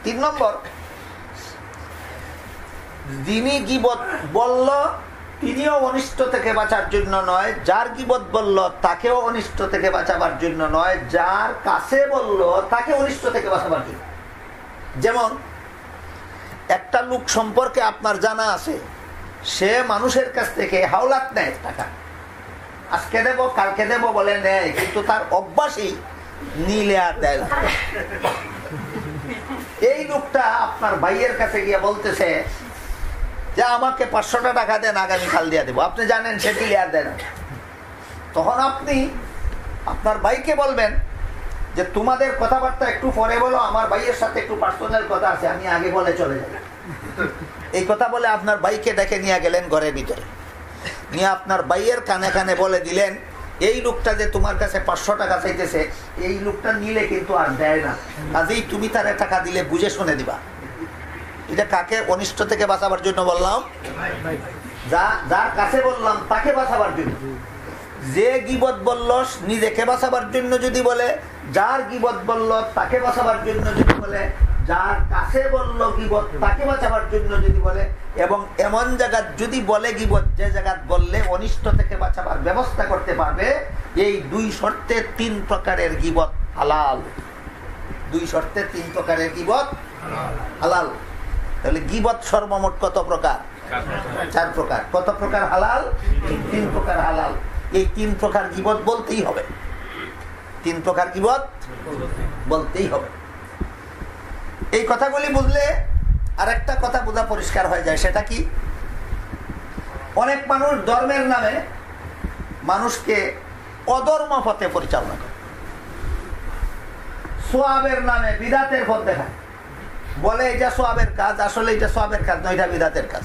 3 নম্বর, যিনি গীবত বলল তিনিও অনিষ্ট থেকে বাঁচার জন্য নয়, যার গীবত বলল তাকেও অনিষ্ট থেকে বাঁচাবার জন্য নয়, যার কাছে বলল তাকে অনিষ্ট থেকে বাঁচাবার জন্য। যেমন একটা লোক সম্পর্কে আপনার জানা আছে, সে মানুষের কাছ থেকে হাওলাত নেয় টাকা, আজকে দেব কালকে দেব বলে নেয়, কিন্তু তার অভ্যাসই নিলে আর দেয় না। এই লোকটা আপনার ভাইয়ের কাছে গিয়ে বলতেছে যে আমাকে 500 টাকা দেন, আগামীকাল দিয়ে দেবো, আপনি জানেন সে দিলে আর দেয় না। তখন আপনি আপনার ভাইকে বলবেন যে তোমাদের কথাবার্তা একটু পরে বলো, আমার ভাইয়ের সাথে একটু পার্সোনাল কথা আছে, আমি আগে বলে চলে যাব। এই কথা বলে আপনার ভাইকে ডেকে নিয়ে গেলেন ঘরের ভিতরে, নিয়ে আপনার ভাইয়ের কানে কানে বলে দিলেন এই লোকটা যে তোমার কাছে 500 টাকা চাইতেছে, এই লোকটা নিলে কিন্তু আর দেয় না, কাজেই তুমি তারে টাকা দিলে বুঝে শুনে দিবা। এটা কাকে অনিষ্ট থেকে বাঁচাবার জন্য বললাম? যার কাছে বললাম তাকে বাঁচাবার জন্য। যে গীবত বলল নিজেকে বাঁচাবার জন্য যদি বলে, যার গীবত বলল তাকে বাঁচাবার জন্য যদি বলে, যার কাছে বলল গীবত তাকে বাঁচাবার জন্য যদি বলে, এবং এমন জায়গা যদি বলে গীবত যে জায়গা বললে অনিষ্ট থেকে বাঁচাবার ব্যবস্থা করতে পারবে, এই 2 শর্তে 3 প্রকারের গীবত হালাল। 2 শর্তে 3 প্রকারের গীবত হালাল। তাহলে গীবত সর্বমোট কত প্রকার? 4 প্রকার। কত প্রকার হালাল? 3 প্রকার হালাল। এই 3 প্রকার গীবত বলতেই হবে, 3 প্রকার গীবত বলতেই হবে। এই কথাগুলি বুঝলে আরেকটা কথা বোঝা পরিষ্কার হয়ে যায়। সেটা কি? অনেক মানুষ ধর্মের নামে মানুষকে অধর্ম পথে পরিচালনা করে, সোয়াবের নামে বিদাতের পথ দেখায়, বলে এটা সোয়াবের কাজ, আসলে এটা সোয়াবের কাজ নয়, এটা বিদাতের কাজ।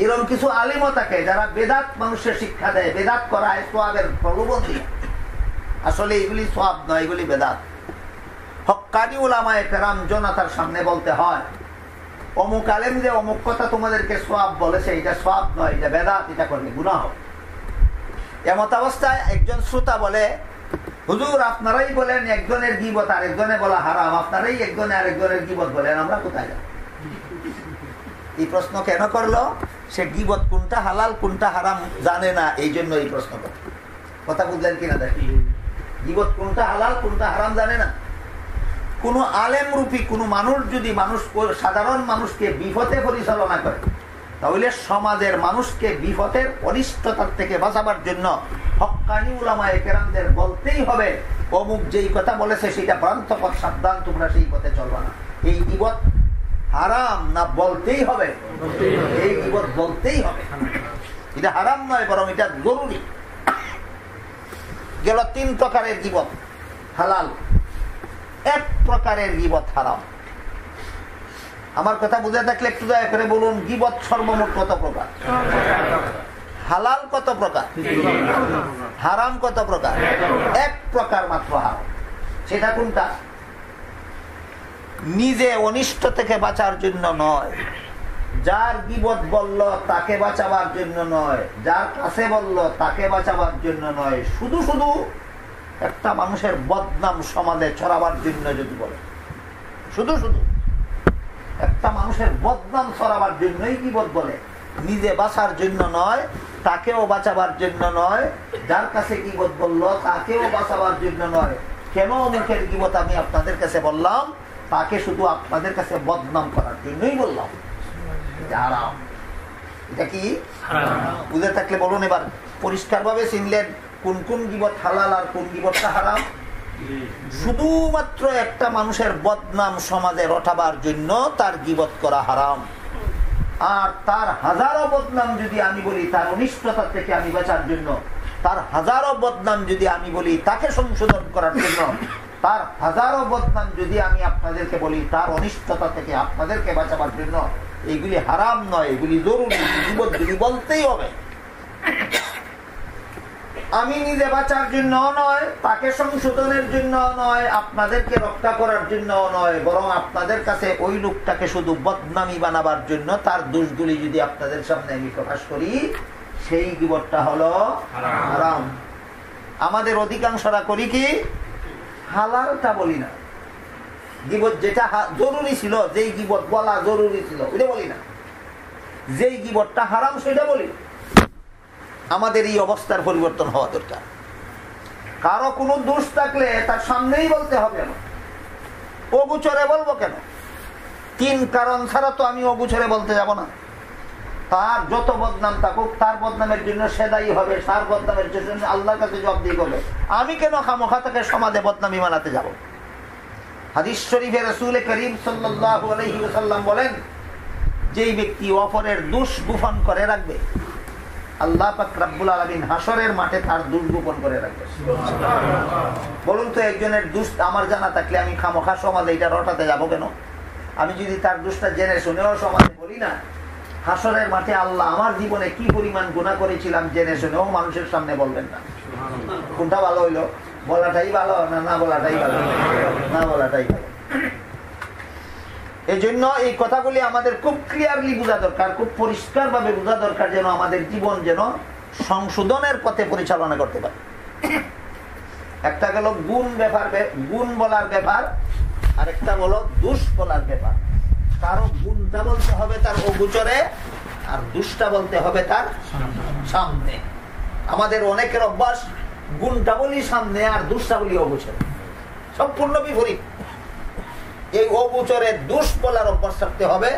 এরকম কিছু আলিমও থাকে যারা বেদাত মানুষের শিক্ষা দেয়, বেদাত করায় সোয়াবের প্রলোভন দিয়ে, আসলে এগুলি সোয়াব নয়, এগুলি বেদাত। হক্কানি উলামায়ে কেরাম জনতার সামনে বলতে হয়, অমুক আলেম যে অমুক কথা তোমাদেরকে সোয়াব বলেছে, এটা সোয়াব নয়, এটা বেদাত, এটা করলে গুনাহ হবে। এমত অবস্থায় একজন শ্রোতা বলে, হুজুর আপনারাই বলেন একজনের গীবত আরেকজনে বলা হারাম, আপনারাই একজনে আরেকজনের গীবত বলেন, আমরা কোথায় যাব? এই প্রশ্ন কেন করলো? সে গীবত কোনটা হালাল কোনটা হারাম জানে না, এই জন্য এই প্রশ্ন করে। কথা বুঝলেন কিনা? দেখি, গীবত কোনটা হালাল কোনটা হারাম জানে না। কোন আলেম রূপী কোন মানুষ যদি সাধারণ মানুষকে বিপথে পরিচালনা করে, তাহলে সমাজের মানুষকে বিপথের অনিষ্টতার থেকে বাঁচাবার জন্য হক্কানি উলামায়ে কেরামদের বলতেই হবে, অমুক যেই কথা বলেছে সেটা ভ্রান্ত পথ, সাবধান, তোমরা সেই পথে চলবে না। এই গীবত হারাম না? বলতেই হবে, এই গীবত বলতেই হবে। এটা হারাম নয়, বরং এটা জরুরি। গেল 3 প্রকারের গীবত হালাল, 1 প্রকারের গীবত হারাম। আমার কথা বুঝে থাকলে একটু দয়া করে বলুন, গীবত সর্বমোট কত প্রকার? হালাল কত প্রকার? হারাম কত প্রকার? 1 প্রকার মাত্র হারাম। সেটা কোনটা? নিজে অনিষ্ট থেকে বাঁচার জন্য নয়, যার গীবত বলল তাকে বাঁচাবার জন্য নয়, যার কাছে বলল তাকে বাঁচাবার জন্য নয়, শুধু শুধু একটা মানুষের বদনাম সমাজে ছড়াবার জন্য যদি বলে, শুধু শুধু একটা মানুষের বদনাম ছড়াবার জন্যই গীবত বলে, নিজে বাঁচার জন্য নয়, তাকেও বাঁচাবার জন্য নয়, যার কাছে গীবত বলল তাকেও বাঁচাবার জন্য নয়। কেন মুখের গীবত আমি আপনাদের কাছে বললাম? তাকে শুধু আপনাদের কাছে বদনাম করার জন্যই বললাম। এটা হারাম। এটা কি? বুঝে থাকলে বলুন, এবার পরিষ্কার ভাবে চিনলেন কোন কোন গীবত হালাল আর কোন গীবতটা হারাম? শুধুমাত্র একটা মানুষের বদনাম সমাজে রটাবার জন্য তার গীবত করা হারাম। আর তার হাজারো বদনাম যদি আমি বলি তার অনিষ্টতা থেকে আমি বাঁচার জন্য, তার হাজারো বদনাম যদি আমি বলি তাকে সংশোধন করার জন্য, তার হাজারো বদনাম যদি আমি আপনাদেরকে বলি তার অনিষ্টতা থেকে আপনাদেরকে বাঁচাবার জন্য, এগুলি হারাম নয়, এগুলি জরুরি। গীবত যদি বলতেই হবে, আমি নিজে বাঁচার জন্য নয়, তাকে সংশোধনের জন্য নয়, আপনাদেরকে রক্ষা করার জন্য নয়, বরং আপনাদের কাছে ওই লোকটাকে শুধু বদনামি বানাবার জন্য তার দোষগুলি যদি আপনাদের সামনে আমি প্রকাশ করি, সেই গীবতটা হলো হারাম। আমাদের অধিকাংশরা করি কি? হালালটা বলি না। গীবত যেটা জরুরি ছিল, যেই গীবত বলা জরুরি ছিল ওইটা বলি না, যেই গীবতটা হারাম সেটা বলি। আমাদের এই অবস্থার পরিবর্তন হওয়া দরকার। কারো কোনো দোষ থাকলে তার সামনেই বলতে হবে না, অগোচরে বলবো কেন? 3 কারণ ছাড়া তো আমি অগোচরে বলতে যাব না। তার যত বদনাম থাকুক, তার বদনামের জন্য সে দায়ী হবে, তার বদনামের জন্য আল্লাহর কাছে জবাবদিহি করবে। আমি কেন খামোখা তাকে সমাজে বদনামি মানাতে যাব? হাদিস শরীফে রাসূল করিম সাল্লাল্লাহু আলাইহি ওয়াসাল্লাম বলেন, যেই ব্যক্তি অপরের দোষ গোপন করে রাখবে, আল্লাহ পাক রব্বুল আলামিন হাসরের মাঠে তার দোষ গোপন করে রাখবে। বলুন তো, একজনের দোষ আমার জানা থাকলে আমি খামোখা সমাজে এটা রটাতে যাব কেন? আমি যদি তার দোষটা জেনে শুনেও সমাজে বলি না, হাসরের মাঠে আল্লাহ আমার জীবনে কি পরিমাণ গুনাহ করেছিলাম জেনে শুনেও মানুষের সামনে বলবেন না। কোনটা ভালো হইলো? বলাটাই ভালো না না বলাটাই ভালো? না বলাটাই ভালো। এই জন্য এই কথাগুলি আমাদের খুব ক্লিয়ারলি বোঝা দরকার, খুব পরিষ্কার ভাবে বোঝা দরকার, যেন আমাদের জীবন যেন সংশোধনের পথে পরিচালনা করতে পারে। একটা গেল গুণ বলার ব্যাপার, আর একটা বলো দোষ বলার ব্যাপার। কারো গুণটা বলতে হবে তার অগোচরে, আর দোষটা বলতে হবে তার সামনে। আমাদের অনেকের অভ্যাস, গুণটা বলি সামনে আর দোষটা বলি অগোচরে, সম্পূর্ণ বিপরীত। এই অগোচরে দোষ বলার অভ্যাস থাকতে হবে,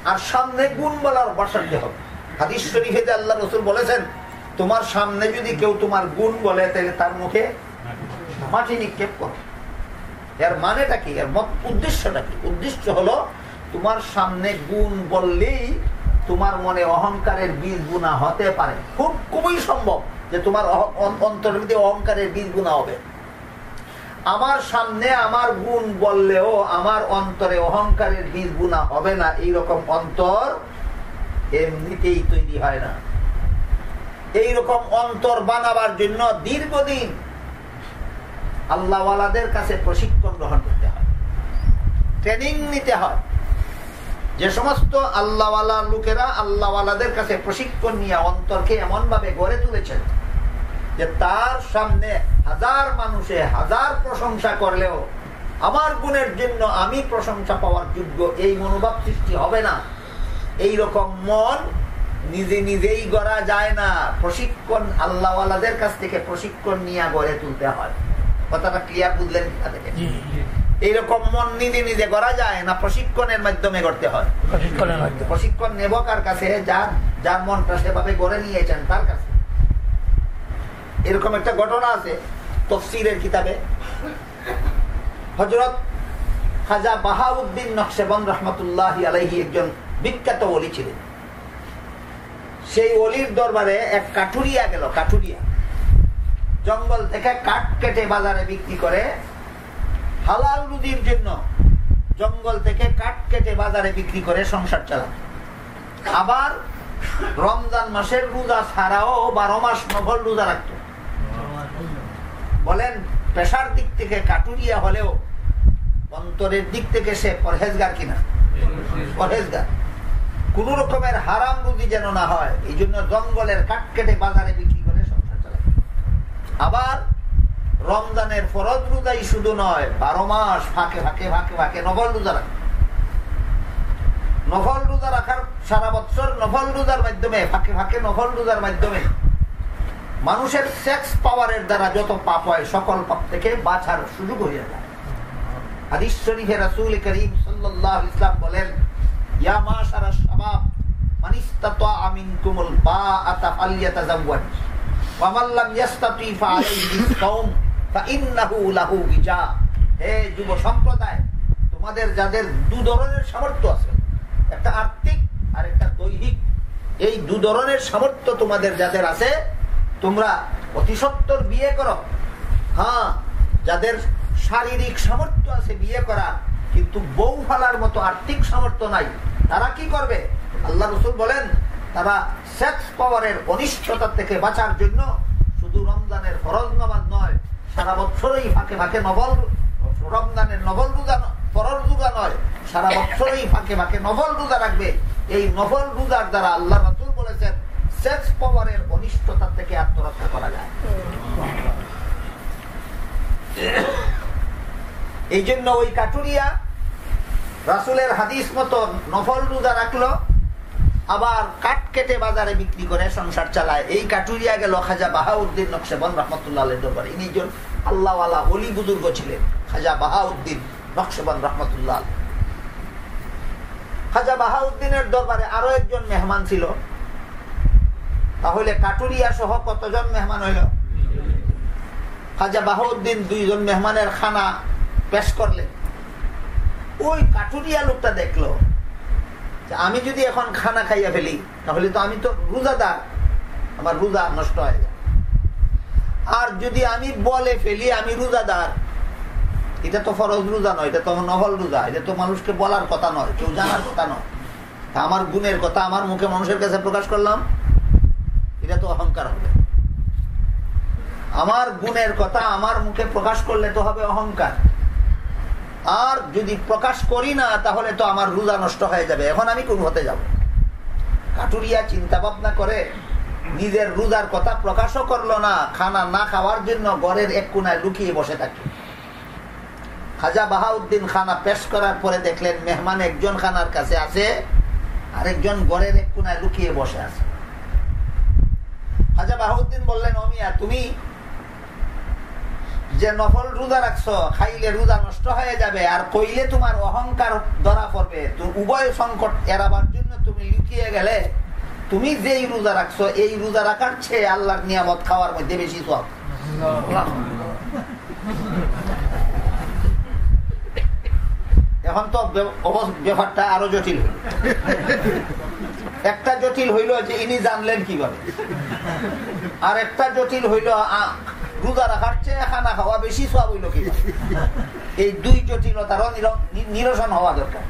আর সামনে গুণ বলার বসাতে হবে। হাদিস শরীফে আল্লাহ রাসূল বলেছেন, তোমার সামনে যদি কেউ তোমার গুণ বলে তাহলে তার মুখে মাটি নিক্ষেপ করো। এর মানেটা কি? এর উদ্দেশ্যটা কি? উদ্দেশ্য হলো তোমার সামনে গুণ বললেই তোমার মনে অহংকারের বীজ বুনা হতে পারে। খুবই সম্ভব যে তোমার অন্তরের মধ্যে অহংকারের বীজ বুনা হবে। আমার সামনে আমার গুণ বললেও আমার অন্তরে অহংকারের বীজ বুনা হবে না, এইরকম অন্তর এমনিতেই তৈরি হয় না। এইরকম অন্তর বানাবার জন্য দীর্ঘদিন আল্লাহওয়ালাদের কাছে প্রশিক্ষণ গ্রহণ করতে হয়, ট্রেনিং নিতে হয়। যে সমস্ত আল্লাহওয়ালা লোকেরা আল্লাহওয়ালাদের কাছে প্রশিক্ষণ নিয়ে অন্তরকে এমন ভাবে গড়ে তুলেছেন যে তার সামনে হাজার মানুষে হাজার প্রশংসা করলেও আমার গুণের জন্য আমি প্রশংসা পাওয়ার যোগ্য এই মনোভাব সৃষ্টি হবে না। এই রকম মন নিজে নিজেই গড়া যায় না, প্রশিক্ষণ আল্লাহওয়ালাদের কাছ থেকে প্রশিক্ষণ নিয়ে গড়ে তুলতে হয়। কথাটা ক্লিয়ার বুঝলেন? এইরকম মন নিজে নিজে গড়া যায় না, প্রশিক্ষণের মাধ্যমে গড়তে হয়। প্রশিক্ষণ নেব কার কাছে? যার মনটা সেভাবে গড়ে নিয়েছেন তার কাছে। এরকম একটা ঘটনা আছে তাফসীরের কিতাবে। হযরত খাজা বাহাউদ্দিন নকশবন্দ রাহমাতুল্লাহি আলাইহি একজন বিখ্যাত ওলি ছিলেন। সেই ওলির দরবারে এক কাঠুরিয়া গেল। কাঠুরিয়া জঙ্গল থেকে কাঠ কেটে বাজারে বিক্রি করে, হালাল রুজির জন্য জঙ্গল থেকে কাঠ কেটে বাজারে বিক্রি করে সংসার চালান। আবার রমজান মাসের রোজা ছাড়াও 12 মাস নফল রোজা রাখত। বলেন পেশার দিক থেকে কাটুরিয়া হলেও অন্তরের দিক থেকে সে পরহেজগার কিনা? পরহেজগার। কোন রকমের হারাম রুজি যেন না হয়, এই জন্য জঙ্গলের কাঠ কেটে বাজারে বিক্রি করে সংসার চালায়। আবার রমজানের ফরজ রোজাই শুধু নয়, 12 মাস ফাঁকে ফাঁকে ফাঁকে ফাঁকে নফল রোজা রাখে। নফল রোজা রাখার সারা বছর নফল রোজার মাধ্যমে ফাঁকে ফাঁকে নফল রোজার মাধ্যমে মানুষের সেক্স পাওয়ারের দ্বারা যত পাপ হয় সকল পাপ থেকে বাঁচার সুযোগ হয়ে যায়। হাদিস শরীফে রাসূল করিম সাল্লাল্লাহু আলাইহি ওয়াসাল্লাম বলেন, ইয়া মাশারাশ শাবাব মান ইসতাতা মিনকুমুল বাআতা ফালইয়াতাযাওয়াজ ওয়া মান লাম ইসতাতি ফাআলাইহি সাওম ফাইন্নাহু লাহু বিজা। হে যুব সম্প্রদায়, তোমাদের যাদের দুই ধরনের সামর্থ্য আছে, একটা আর্থিক আর একটা দৈহিক, এই দুই ধরনের সামর্থ্য তোমাদের যাদের আছে তোমরা অতি সত্বর বিয়ে করো। হ্যাঁ, যাদের শারীরিক সামর্থ্য আছে বিয়ে করা কিন্তু বউ ফালার মতো আর্থিক সামর্থ্য নাই, তারা কি করবে? আল্লাহ রাসূল বলেন তারা সেক্স পাওয়ারের অনিষ্টতা থেকে বাঁচার জন্য শুধু রমজানের ফরজ নামাজ নয়, সারা বছরই ফাঁকে ফাঁকে নফল, রমজানের নফল রোজা ফরজ রোজা নয়, সারা বছরই ফাঁকে ফাঁকে নফল রোজা রাখবে। এই নফল রোজার দ্বারা আল্লাহ রাসূল বলেছেন সেক্স পাওয়ারের অনিষ্টতা থেকে আত্মরক্ষা করা যায়। এই জন্য ওই কাটুরিয়া রাসূলের হাদিস মতো নফল রোজা রাখলো, আবার কাঠ কেটে বাজারে বিক্রি করে সংসার চালায়। এই কাটুরিয়া গেল খাজা বাহাউদ্দিন নকশবন্দ রাহমাতুল্লাহ আলাইহির দরবারে। ইনি একজন আল্লাহওয়ালা ওলি বুজুর্গ ছিলেন, খাজা বাহাউদ্দিন নকশবন্দ রাহমাতুল্লাহ। খাজা বাহাউদ্দিনের দরবারে আরো একজন মেহমান ছিল। তাহলে কাটুরিয়া সহ কতজন মেহমান হইল? খাজা বাহাউদ্দিন 2 জন মেহমানের খানা পেশ করলেন। ওই কাটুরিয়া লোকটা দেখলো যে আমি যদি এখন খানা খাইয়া ফেলি তাহলে তো আমি তো রোজাদার, আমার রোজা নষ্ট হয়ে যায়। আর যদি আমি বলে ফেলি আমি রোজাদার, এটা তো ফরজ রোজা নয়, এটা তো নফল রোজা, এটা তো মানুষকে বলার কথা নয়, কেউ জানার কথা নয়। আমার গুণের কথা আমার মুখে মানুষের কাছে প্রকাশ করলাম, এটা তো অহংকার হবে। আমার গুণের কথা আমার মুখে প্রকাশ করলে তো হবে অহংকার। আর যদি প্রকাশ করি না তাহলে তো আমার রোজা নষ্ট হয়ে যাবে, এখন আমি কোন হতে যাব? কাটুরিয়া চিন্তা ভাবনা করে নিজের রোজার কথা প্রকাশও করলো না, খানা না খাওয়ার জন্য ঘরের এক কোনায় লুকিয়ে বসে থাকে। খাজা বাহাউদ্দিন খানা পেশ করার পরে দেখলেন মেহমান একজন খানার কাছে আছে, আরেকজন ঘরের এক কোনায় লুকিয়ে বসে আছে। খাজা বাহাউদ্দিন বললেন, ও মিয়া, তুমি যে নফল রোজা রাখছো, খাইলে রোজা নষ্ট হয়ে যাবে আর কইলে তোমার অহংকার ধরা পড়বে, তো উভয় সংকট এড়াবার জন্য জন্য তুমি লুকিয়ে গেলে, তুমি যেই রোজা রাখছো এই রোজা রাখার চেয়ে আল্লাহর নিয়ামত খাওয়ার মধ্যে বেশি সওয়াব। এখন তো ব্যাপারটা আরো জটিল। একটা জটিল হইল যে ইনি জানলেন কিভাবে, আর একটা জটিল হইল রোজা রাখার চেয়ে খানা খাওয়া বেশি সওয়াব হইল কিভাবে। এই দুই জটিলতারও নিরসন হওয়া দরকার।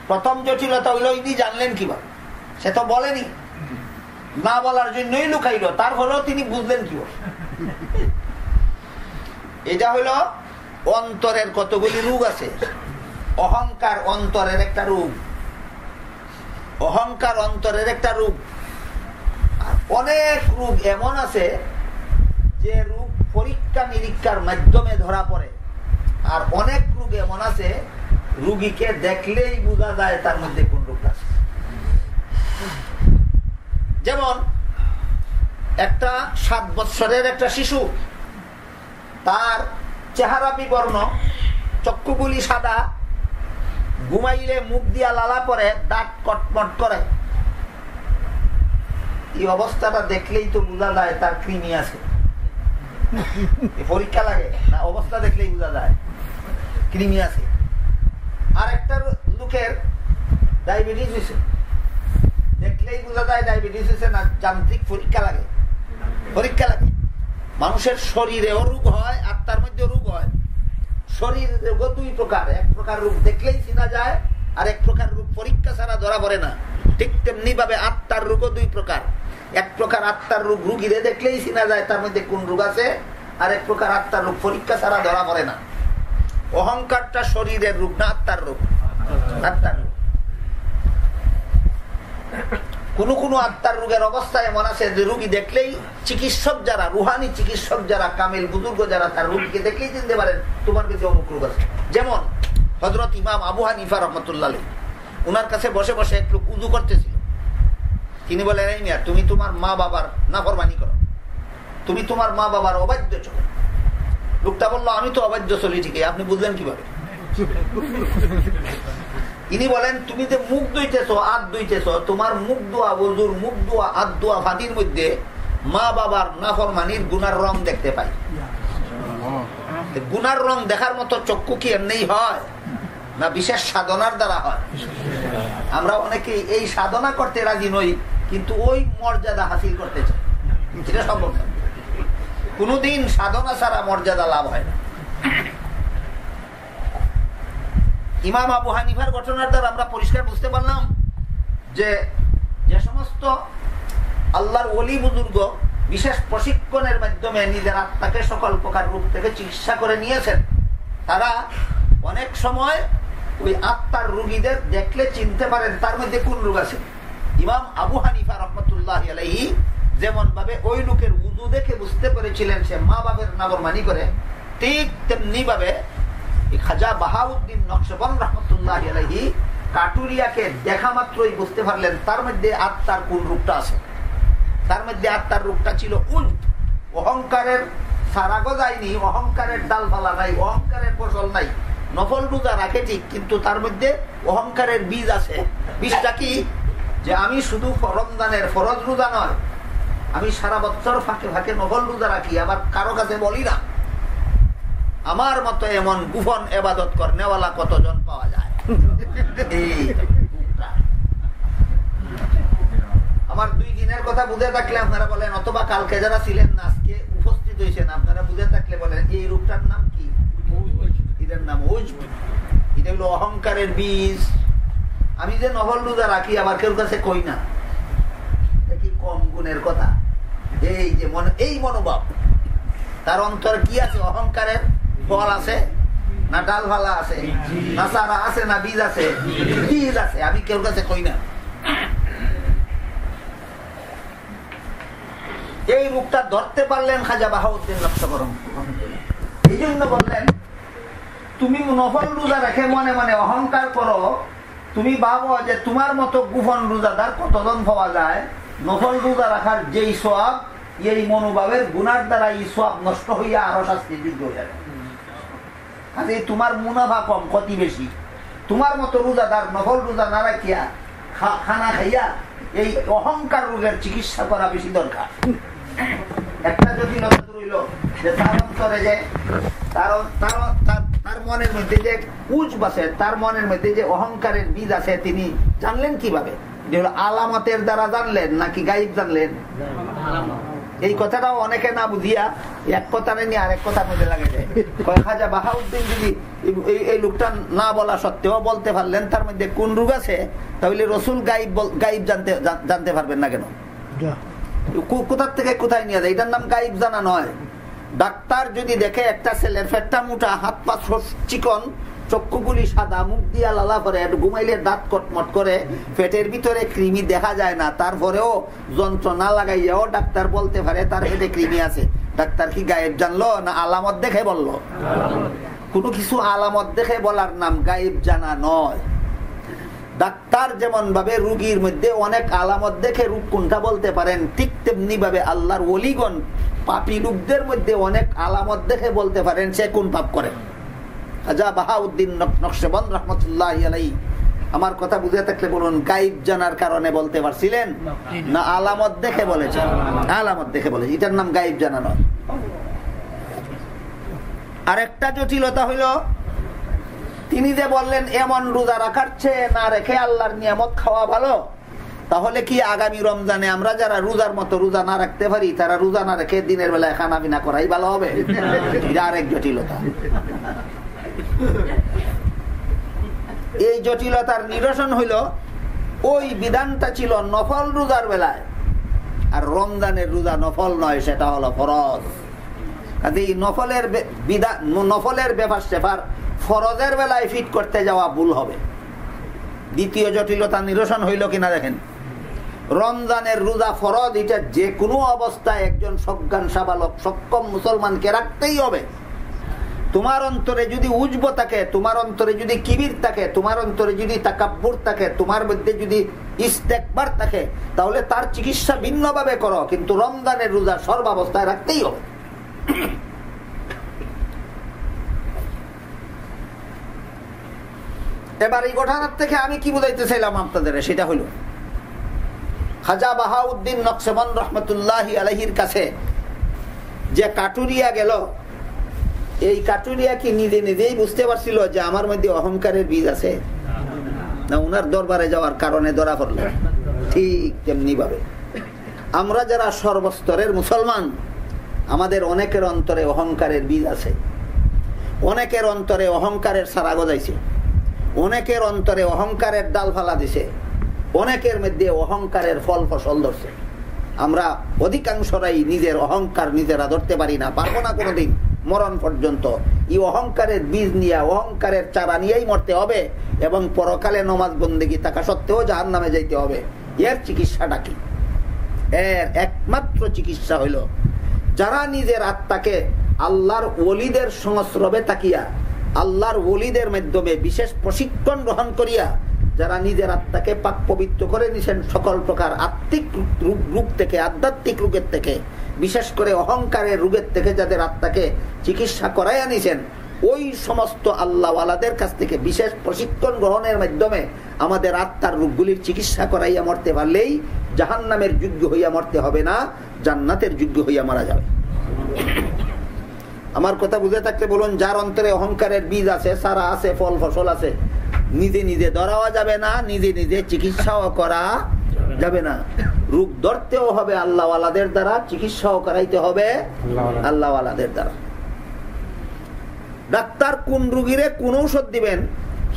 প্রথম জটিলতা হইল ইনি জানলেন কিভাবে, সে তো বলেনি, না বলার জন্যই লুকাইল, তার ফলেও তিনি বুঝলেন কিভাবে। এটা হইল অন্তরের কতগুলি রোগ আছে। অহংকার অন্তরের একটা রোগ, অহংকার অন্তরের একটা রোগ। আর অনেক রোগ এমন আছে যে রোগ পরীক্ষা নিরীক্ষার মাধ্যমে ধরা পড়ে, আর অনেক রোগ এমন আছে রোগীকে দেখলেই বোঝা যায় তার মধ্যে কোন রোগ আছে। যেমন একটা 7 বছরের একটা শিশু, তার চেহারা বিবর্ণ, চক্ষুগুলি সাদা, ঘুমাইলে মুখ দিয়া লালা পরে, দাঁত কটমট করে। এই অবস্থাটা দেখলেই তো বোঝা যায় তার কৃমি আছে। পরীক্ষা লাগে না, অবস্থা দেখলেই বোঝা যায় কৃমি আছে। আর একটা লোকের ডায়াবেটিস হয়েছে, দেখলেই বোঝা যায় ডায়াবেটিস হয়েছে না, যান্ত্রিক পরীক্ষা লাগে, পরীক্ষা লাগে। মানুষের শরীরেও রোগ হয়, আত্মার মধ্যে রোগ হয়। শরীরের রোগ দুই প্রকার, এক প্রকার রোগ দেখলেই চিনা যায়, আর এক প্রকার রোগ পরীক্ষা ছাড়া ধরা পড়ে না। ঠিক তেমনি ভাবে আত্মার রোগও দুই প্রকার। এক প্রকার আত্মার রোগ রোগীরে দেখলেই চিনা যায় তার মধ্যে কোন রোগ আছে, আর এক প্রকার আত্মার রোগ পরীক্ষা ছাড়া ধরা পড়ে না। অহংকারটা শরীরের রোগ না আত্মার রোগ, আত্মার রোগ। কোন কোন আত্মার রোগের অবস্থা এমন আছে যে রোগী দেখলেই চিকিৎসক যারা, রুহানি চিকিৎসক যারা, কামিল বুজুর্গ যারা, তার রোগীকে দেখলেই চিনতে পারেন তোমার কাছে অমুক রোগ আছে। যেমন হযরত ইমাম আবু হানিফা রাহমাতুল্লাহ আলাইহি, উনার কাছে বসে বসে এক লোক উযু করতেছিল। তিনি বলেন, এই মিয়া, তুমি তোমার মা বাবার নাফরমানি করো, তুমি তোমার মা বাবার অবাধ্য চলো। লোকটা বললো, আমি তো অবাধ্য চলি ঠিকই, আপনি বুঝলেন কিভাবে? ইনি বলেন, তুমি যে মুখ ধুইতেছো, হাত ধুইতেছো, তোমার মুখ ধোয়া, ওযুর মুখ ধোয়া, হাত ধোয়া ফাঁদির মধ্যে মা বাবার নাফরমানির গুনার রং দেখতে পাই। গুনার রং দেখার মতো চক্ষু কি এমনি হয়, না বিশেষ সাধনার দ্বারা হয়? আমরা অনেকে এই সাধনা করতে রাজি নই, কিন্তু ওই মর্যাদা হাসিল করতে চাই, এটা সম্ভব না। কোনদিন সাধনা ছাড়া মর্যাদা লাভ হয় না। ইমাম আবু হানিফার ঘটনার দ্বারা আমরা পরিষ্কার বুঝতে পারলাম যে যে সমস্ত আল্লাহর ওলি বুজুর্গ বিশেষ প্রশিক্ষণের মাধ্যমে নিজের আত্মাকে সকল প্রকার রোগ থেকে চিকিৎসা করে নিয়েছেন, তারা অনেক সময় ওই আত্মার রোগীদের দেখলে চিনতে পারেন তার মধ্যে কোন রোগ আছে। ইমাম আবু হানিফা রাহমাতুল্লাহ আলাইহি যেমন ভাবে ওই লোকের উযু দেখে বুঝতে পেরেছিলেন সে মা বাবার নাফরমানি করে, ঠিক তেমনি ভাবে খাজা বাহাউদ্দিন নকশবন্দ রাহমাতুল্লাহ আলাইহি কাটুরিয়াকে দেখা মাত্রই বুঝতে পারলেন তার মধ্যে আত্মার কোন রূপটা আছে। তার মধ্যে আত্মার রূপটা ছিল উজব, অহংকারের সারাগো যায়নি, অহংকারের ডালপালা নাই, অহংকারের ফসল নাই। নফল রোজা রাখে ঠিক, কিন্তু তার মধ্যে অহংকারের বীজ আছে। বীজটা কি? যে আমি শুধু রমজানের ফরজ রোজা নয়, আমি সারা বছর ফাঁকে ফাঁকে নফল রোজা রাখি, আবার কারো কাছে বলি না। আমার মতো এমন গোপন ইবাদত করনেওয়ালা কতজন পাওয়া যায়? আমার 2 দিনের কথা বুঝে থাকলে আপনারা বলেন, অথবা কালকে যারা ছিলেন না আজকে উপস্থিত হয়েছেন, আপনারা বুঝে থাকলে বলেন এই রূপটার নাম কি? এটার নাম উজব। এটা হলো অহংকারের বীজ। আমি যে নফল রোজা রাখি আবার কেউ কাছে কই না, কি কম গুণের কথা? এই যে এই মনোভাব, তার অন্তরে কি আছে? অহংকারের ফল আছে না ডাল ভালা আছে, না চারা আছে, না বীজ আছে? বীজ আছে, আমি কেউ কাছে কই না। এই রূপটা ধরতে পারলেন খাজা বাহাউদ্দিন নকশবন্দ। এই জন্য বললেন, তুমি নফল রোজা রেখে মনে মনে অহংকার করো, তুমি ভাবো যে তোমার মতো গোপন রোজাদার কতজন পাওয়া যায়। নফল রোজা রাখার যেই সওয়াব, এই মনোভাবের গুনার দ্বারা এই সওয়াব নষ্ট হইয়া আরো শাস্তি যোগ্য হয়ে যাবে। কাজে তোমার মুনাফা কম, ক্ষতি বেশি। তোমার মতো রোজাদার নফল রোজা না রাখিয়া খানা খাইয়া এই অহংকার রোগের চিকিৎসা করা বেশি দরকার। একটা জটিলতা রইল যে তার অন্তরে যে তার মনের মধ্যে যে উজ বাসে, তার মনের মধ্যে যে অহংকারের বীজ আছে, তিনি জানলেন কিভাবে? যে হলো আলামতের দ্বারা জানলেন নাকি গায়েব জানলেন? এই কথাটাও অনেকে না বুঝিয়া এক কথা নিয়ে আরেক কথার মধ্যে লাগে যায়। খাজা বাহাউদ্দিন যদি এই লোকটা না বলা সত্ত্বেও বলতে পারলেন তার মধ্যে কোন রোগ আছে, তাহলে রসুল গায়েব জানতে পারবেন না কেন? কোথার থেকে কোথায় নিয়ে যায়? এটার নাম গায়েব জানা নয়। ডাক্তার যদি দেখে একটা ছেলের পেটটা মোটা, হাত পা চিকন, চক্ষুগুলি সাদা, মুখ দিয়া লালা করে, ঘুমাইলে দাঁত কটমট করে, পেটের ভিতরে কৃমি দেখা যায় না, তারপরেও যন্ত্র না লাগাইয়াও ডাক্তার বলতে পারে তার পেটে কৃমি আছে। ডাক্তার কি গায়েব জানলো না আলামত দেখে বললো? কোনো কিছু আলামত দেখে বলার নাম গায়েব জানা নয়। ডাক্তার যেমন ভাবে রোগীর মধ্যে অনেক আলামত দেখে রোগ কোনটা বলতে পারেন, ঠিক তেমনি ভাবে আল্লাহর ওলিগণ পাপী লোকদের মধ্যে অনেক আলামত দেখে বলতে পারেন সে কোন পাপ করে। খাজা বাহাউদ্দিন নকশবন্দ রহমতুল্লাহি আলাইহি, আমার কথা বুঝে থাকলে বলুন, গায়েব জানার কারণে বলতে পারছিলেন না আলামত দেখে বলেছেন? আলামত দেখে বলেছে, এটার নাম গায়েব জানা নয়। আরেকটা জটিলতা হইল, তিনি যে বললেন এমন রোজা রাখার চেয়ে না রেখে আল্লাহর নিয়ামত খাওয়া ভালো, তাহলে কি আগামী রমজানে আমরা যারা রোজার মতো রোজা না রাখতে পারি তারা রোজা না রেখে দিনের বেলায় খানা পিনা করাই ভালো হবে? আরেক জটিলতা। এই জটিলতার নিরসন হইল, ওই বিধানটা ছিল নফল রোজার বেলায়, আর রমজানের রোজা নফল নয়, সেটা হলো ফরজ। এই নফলের বিধান, নফলের ব্যাপার সেপার ফরজের বেলায় ফিট করতে যাওয়া ভুল হবে। দ্বিতীয় জটিলতা নিরসন হইল কিনা দেখেন, রমজানের রোজা ফরজ, এটা যে কোনো অবস্থায় একজন সজ্ঞান সাবালক সক্ষম মুসলমানকে রাখতেই হবে। তোমার অন্তরে যদি উজব থাকে, তোমার অন্তরে যদি কিবির থাকে, তোমার অন্তরে যদি তাকাব্বুর থাকে, তোমার মধ্যে যদি ইস্তেকবার থাকে, তাহলে তার চিকিৎসা ভিন্নভাবে করো, কিন্তু রমজানের রোজা সর্বাবস্থায় রাখতেই হবে। এবার এই ঘটনার থেকে আমি কি বুঝাইতে চাইলাম আপনাদের, সেটা হইল খাজা বাহাউদ্দিন নকশবন্দ রহমতুল্লাহি আলাইহির কাছে যে কাটুরিয়া গেল, এই কাটুরিয়া কি নিজে নিজেই বুঝতে পারছিল যে আমার মধ্যে অহংকারের বীজ আছে, না উনার দরবারে যাওয়ার কারণে ধরা পড়ল? ঠিক তেমনি ভাবে আমরা যারা সর্বস্তরের মুসলমান, আমাদের অনেকের অন্তরে অহংকারের বীজ আছে, অনেকের অন্তরে অহংকারের সারা গজাইছে, অনেকের অন্তরে অহংকারের ডাল ফালা দিছে, অনেকের মধ্যে অহংকারের ফল ফসল ধরছে। আমরা অধিকাংশরাই নিজের অহংকার নিজেরা ধরতে পারি না, পারবো না কোনোদিন মরণ পর্যন্ত। এই অহংকারের বীজ নিয়ে, অহংকারের চারা নিয়েই মরতে হবে, এবং পরকালে নমাজ বন্দেগী থাকা সত্ত্বেও জাহান্নামে যাইতে হবে। এর চিকিৎসাটা কি? এর একমাত্র চিকিৎসা হইল, যারা নিজের আত্মাকে আল্লাহর ওলিদের সংস্রবে তাকিয়া, আল্লাহর ওলিদের মাধ্যমে বিশেষ প্রশিক্ষণ গ্রহণ করিয়া, যারা নিজের আত্মাকে পাক পবিত্র করে নিছেন সকল প্রকার আত্মিক রোগ থেকে, আধ্যাত্মিক রোগের থেকে, বিশেষ করে অহংকারের রোগের থেকে যাদের আত্মাকে চিকিৎসা করাইয়া নিছেন, ওই সমস্ত আল্লাহওয়ালাদের কাছ থেকে বিশেষ প্রশিক্ষণ গ্রহণের মাধ্যমে আমাদের আত্মার রোগগুলির চিকিৎসা করাইয়া মরতে পারলেই জাহান্নামের যোগ্য হইয়া মরতে হবে না, জান্নাতের যোগ্য হইয়া মারা যাবে। আমার কথা বুঝে থাকতে বলুন, যার অন্তরে অহংকারের বীজ আছে, সারা আছে, ফল ফসল আছে, নিজে নিজে ধরাও যাবে না, নিজে নিজে চিকিৎসাও করা যাবে না। রোগ ধরতেও হবে আল্লাহওয়ালাদের দ্বারা, চিকিৎসাও করাইতে হবে আল্লাহওয়ালাদের দ্বারা। ডাক্তার কোন রোগীরে কোন ঔষধ দিবেন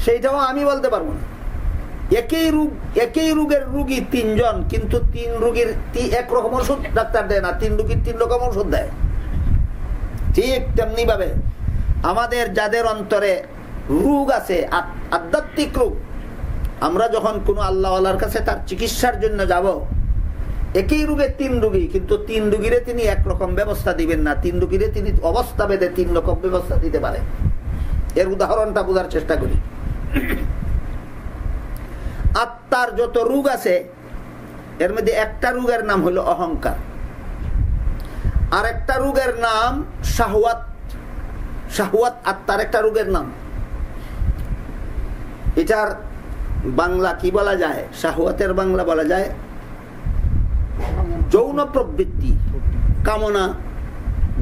সেইটাও আমি বলতে পারবো না। একই রোগের রোগী তিনজন, কিন্তু তিন রোগীর একরকম ওষুধ ডাক্তার দেয় না, তিন রোগীর তিন রকম ওষুধ দেয়। ঠিক তেমনি ভাবে আমাদের যাদের অন্তরে রোগ আছে, আধ্যাত্মিক রোগ, আমরা যখন কোনো আল্লাহওয়ালার কাছে তার চিকিৎসার জন্য যাব, একই রোগের তিন রোগী, কিন্তু তিন রোগীরে তিনি একরকম ব্যবস্থা দিবেন না, তিন রোগীরে তিনি অবস্থা ভেদে তিন রকম ব্যবস্থা দিতে পারে। এর উদাহরণটা বোঝার চেষ্টা করি। আত্মার যত রোগ আছে, এর মধ্যে একটা রোগের নাম হলো অহংকার, আর একটা রোগের নাম শাহওয়াত। শাহওয়াত আত্মার একটা রোগের নাম। এটার বাংলা কি বলা যায়? শাহওয়াতের বাংলা বলা যায় যৌন প্রবৃত্তি, কামনা,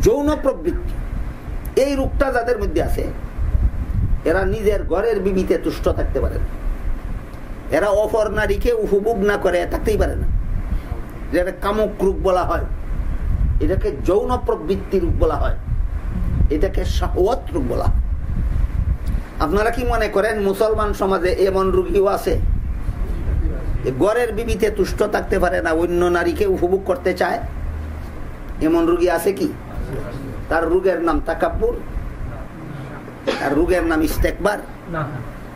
যৌন প্রবৃত্তি। এই রোগটা যাদের মধ্যে আছে এরা নিজের ঘরের বিবিতে তুষ্ট থাকতে পারে না, এরা অপর নারীকে উপভোগ না করে থাকতেই পারে না। যেটা কামক রোগ বলা হয়, এটাকে যৌন প্রবৃত্তি রোগ বলা হয়, এটাকে শাহওয়াত রোগ বলা হয়। আপনারা কি মনে করেন মুসলমান সমাজে এমন রোগীও আছে ঘরের বিবিতে তুষ্ট থাকতে পারে না, অন্য নারীকে উপভোগ করতে চায়? এমন রোগী আছে কি? তার রোগের নাম তাকাব্বুর, তার রোগের নাম ইস্তেকবার,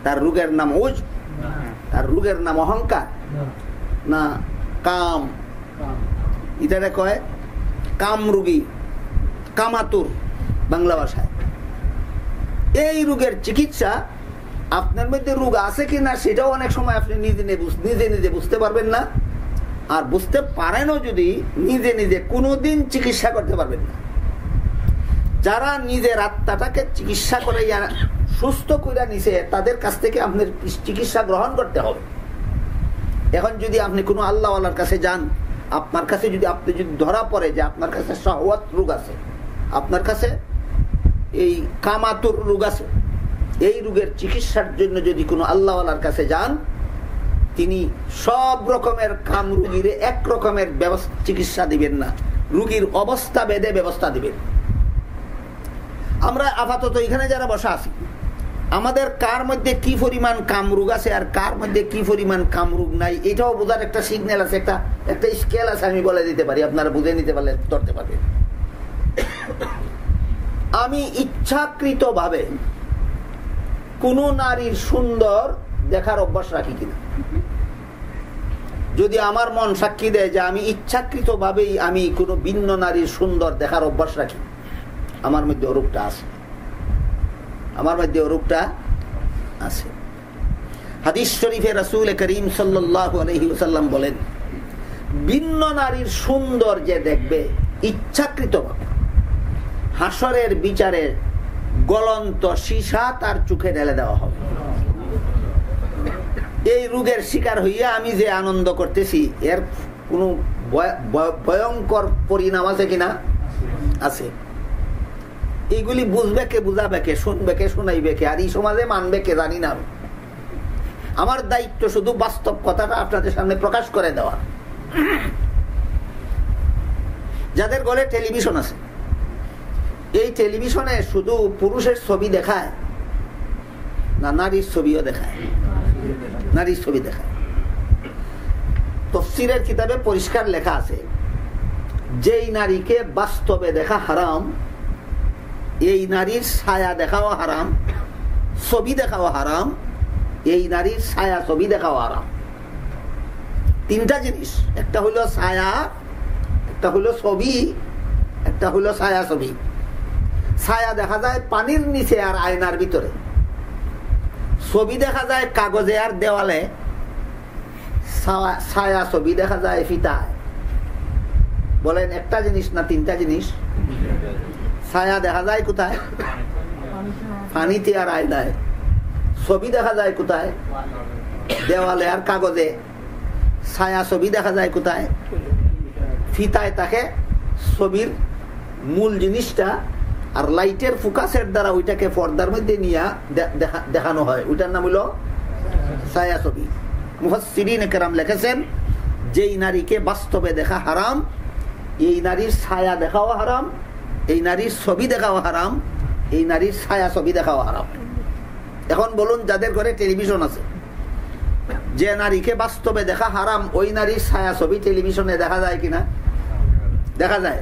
তার রোগের নাম উজ, তার রোগের নাম অহংকার না কাম। এটারে কয় কাম রোগী, কামাতুর বাংলা ভাষায়। এই রোগের চিকিৎসা আপনার মধ্যে রোগ আছে কিনা সেটাও অনেক সময় আপনি নিজে নিজে বুঝতে পারবেন না, আর বুঝতে পারেনও যদি নিজে নিজে কোনোদিন চিকিৎসা করতে পারবেন না। যারা নিজের আত্মাটাকে চিকিৎসা করে সুস্থ করে নিছে তাদের কাছ থেকে আপনার চিকিৎসা গ্রহণ করতে হবে। এখন যদি আপনি কোনো আল্লাহওয়ালার কাছে যান, আপনার কাছে যদি ধরা পড়ে যে আপনার কাছে শাহওয়াত রোগ আছে, আপনার কাছে এই কামাতুর রোগ আছে, এই রোগের চিকিৎসার জন্য যদি কোনো আল্লাহওয়ালার কাছে যান, তিনি সব রকমের কাম রোগীর এক রকমের চিকিৎসা দিবেন না, রোগীর অবস্থা ভেদে ব্যবস্থা দিবেন। আমরা আপাতত এখানে যারা বসা আছি, আমাদের কার মধ্যে কি পরিমাণ কাম রোগ আছে আর কার মধ্যে কি পরিমাণ কাম রোগ নাই এটাও বোঝার একটা সিগন্যাল আছে, একটা স্কেল আছে, আমি বলে দিতে পারি, আপনারা বুঝে নিতে পারলে ধরতে পারবেন। আমি ইচ্ছাকৃত ভাবে কোন নারীর সুন্দর দেখার অভ্যাস রাখি কিনা, যদি আমার মন সাক্ষী দেয় যে আমি ইচ্ছাকৃত ভাবেই আমি কোনো ভিন্ন নারীর সুন্দর দেখার অভ্যাস রাখি, আমার মধ্যে রোগটা আছে, আমার মধ্যে রোগটা আছে। হাদিস শরীফে রাসূল করিম সাল্লাল্লাহু আলাইহি ওয়াসাল্লাম বলেন, ভিন্ন নারীর সুন্দর যে দেখবে ইচ্ছাকৃতভাবে হাসরের বিচারে গলন্ত সীসা তার চোখে ঢেলে দেওয়া হবে। এই রোগের শিকার হইয়া আমি যে আনন্দ করতেছি এর কোনো ভয়ঙ্কর পরিণাম আছে কিনা? আছে। এইগুলি বুঝবে কে, বুঝাবে কে, শুনবে কে, শুনাইবে কে, আর এই সমাজে মানবে কে জানি না। আমার দায়িত্ব শুধু বাস্তব কথাটা আপনাদের সামনে প্রকাশ করে দেওয়া। যাদের ঘরে টেলিভিশন আছে, এই টেলিভিশনে শুধু পুরুষের ছবি দেখায় না নারীর ছবিও দেখায়? নারীর ছবি দেখায়। তাফসীরের কিতাবে পরিষ্কার লেখা আছে, যেই নারীকে বাস্তবে দেখা হারাম, এই নারীর ছায়া দেখাও হারাম, ছবি দেখাও হারাম, এই নারীর ছায়া ছবি দেখাও হারাম। তিনটা জিনিস, একটা হলো ছায়া, একটা হলো ছবি, একটা হলো ছায়া ছবি। ছায়া দেখা যায় পানির নিচে আর আয়নার ভিতরে, ছবি দেখা যায় কাগজে আর দেওয়ালে, ছায়া ছবি দেখা যায় ফিতায়। বলেন একটা জিনিস না তিনটা জিনিস? ছায়া দেখা যায় কোথায়? পানিতে আর আয়নায়। ছবি দেখা যায় কোথায়? দেওয়ালে আর কাগজে। ছায়া ছবি দেখা যায় কোথায়? ফিতায় থাকে ছবির মূল জিনিসটা, আর লাইটের ফোকাসের দ্বারা ওইটাকে পর্দার মধ্যে নিয়ে দেখানো হয়, ওইটার নাম হলো ছায়া ছবি। মুফাসসিরিন কেরাম লিখেছেন, যেই নারীকে বাস্তবে দেখা হারাম, এই নারীর ছায়া দেখাও হারাম, এই নারীর ছবি দেখাও হারাম, এই নারীর ছায়া ছবি দেখাও হারাম। এখন বলুন, যাদের ঘরে টেলিভিশন আছে, যে নারীকে বাস্তবে দেখা হারাম ওই নারীর ছায়া ছবি টেলিভিশনে দেখা যায় কিনা? দেখা যায়।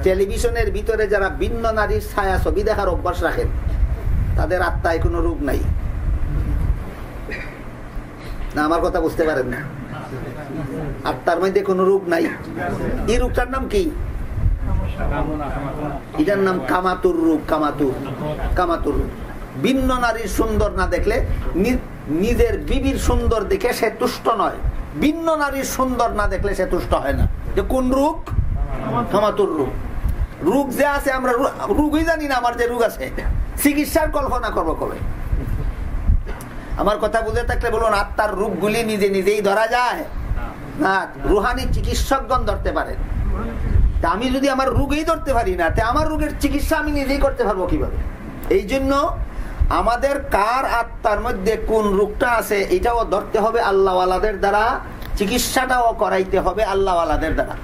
টেলিভিশনের ভিতরে যারা ভিন্ন নারীর ছায়া ছবি দেখার অভ্যাস রাখেন তাদের আত্মায় কোনো রোগ নাই না? আমার কথা বুঝতে পারেন না? আত্মার মধ্যে কোনো রোগ নাই। এই রোগটার নাম কি? এটার নাম কামাতুর রোগ। কামাতুর রোগ। ভিন্ন নারীর সুন্দর না দেখলে, নিজের বিবির সুন্দর দেখে সে তুষ্ট নয়, ভিন্ন নারীর সুন্দর না দেখলে সে তুষ্ট হয় না। যে কোন রোগ? কামাতুর রোগ। রোগ যে আছে, আমরা রোগই জানি না আমার যে রোগ আছে, চিকিৎসার কল্পনা করবো কবে? আমার কথা বুঝে থাকলে বলুন, আত্মার রোগগুলি নিজে নিজেই ধরা যায় না, রুহানি চিকিৎসকগণ ধরতে পারেন। তা আমি যদি আমার রোগই ধরতে পারি না, তা আমার রোগের চিকিৎসা আমি নিজেই করতে পারবো কিভাবে? এই জন্য আমাদের কার আত্মার মধ্যে কোন রোগটা আছে এটাও ধরতে হবে আল্লাহওয়ালাদের দ্বারা, চিকিৎসাটাও করাইতে হবে আল্লাহওয়ালাদের দ্বারা।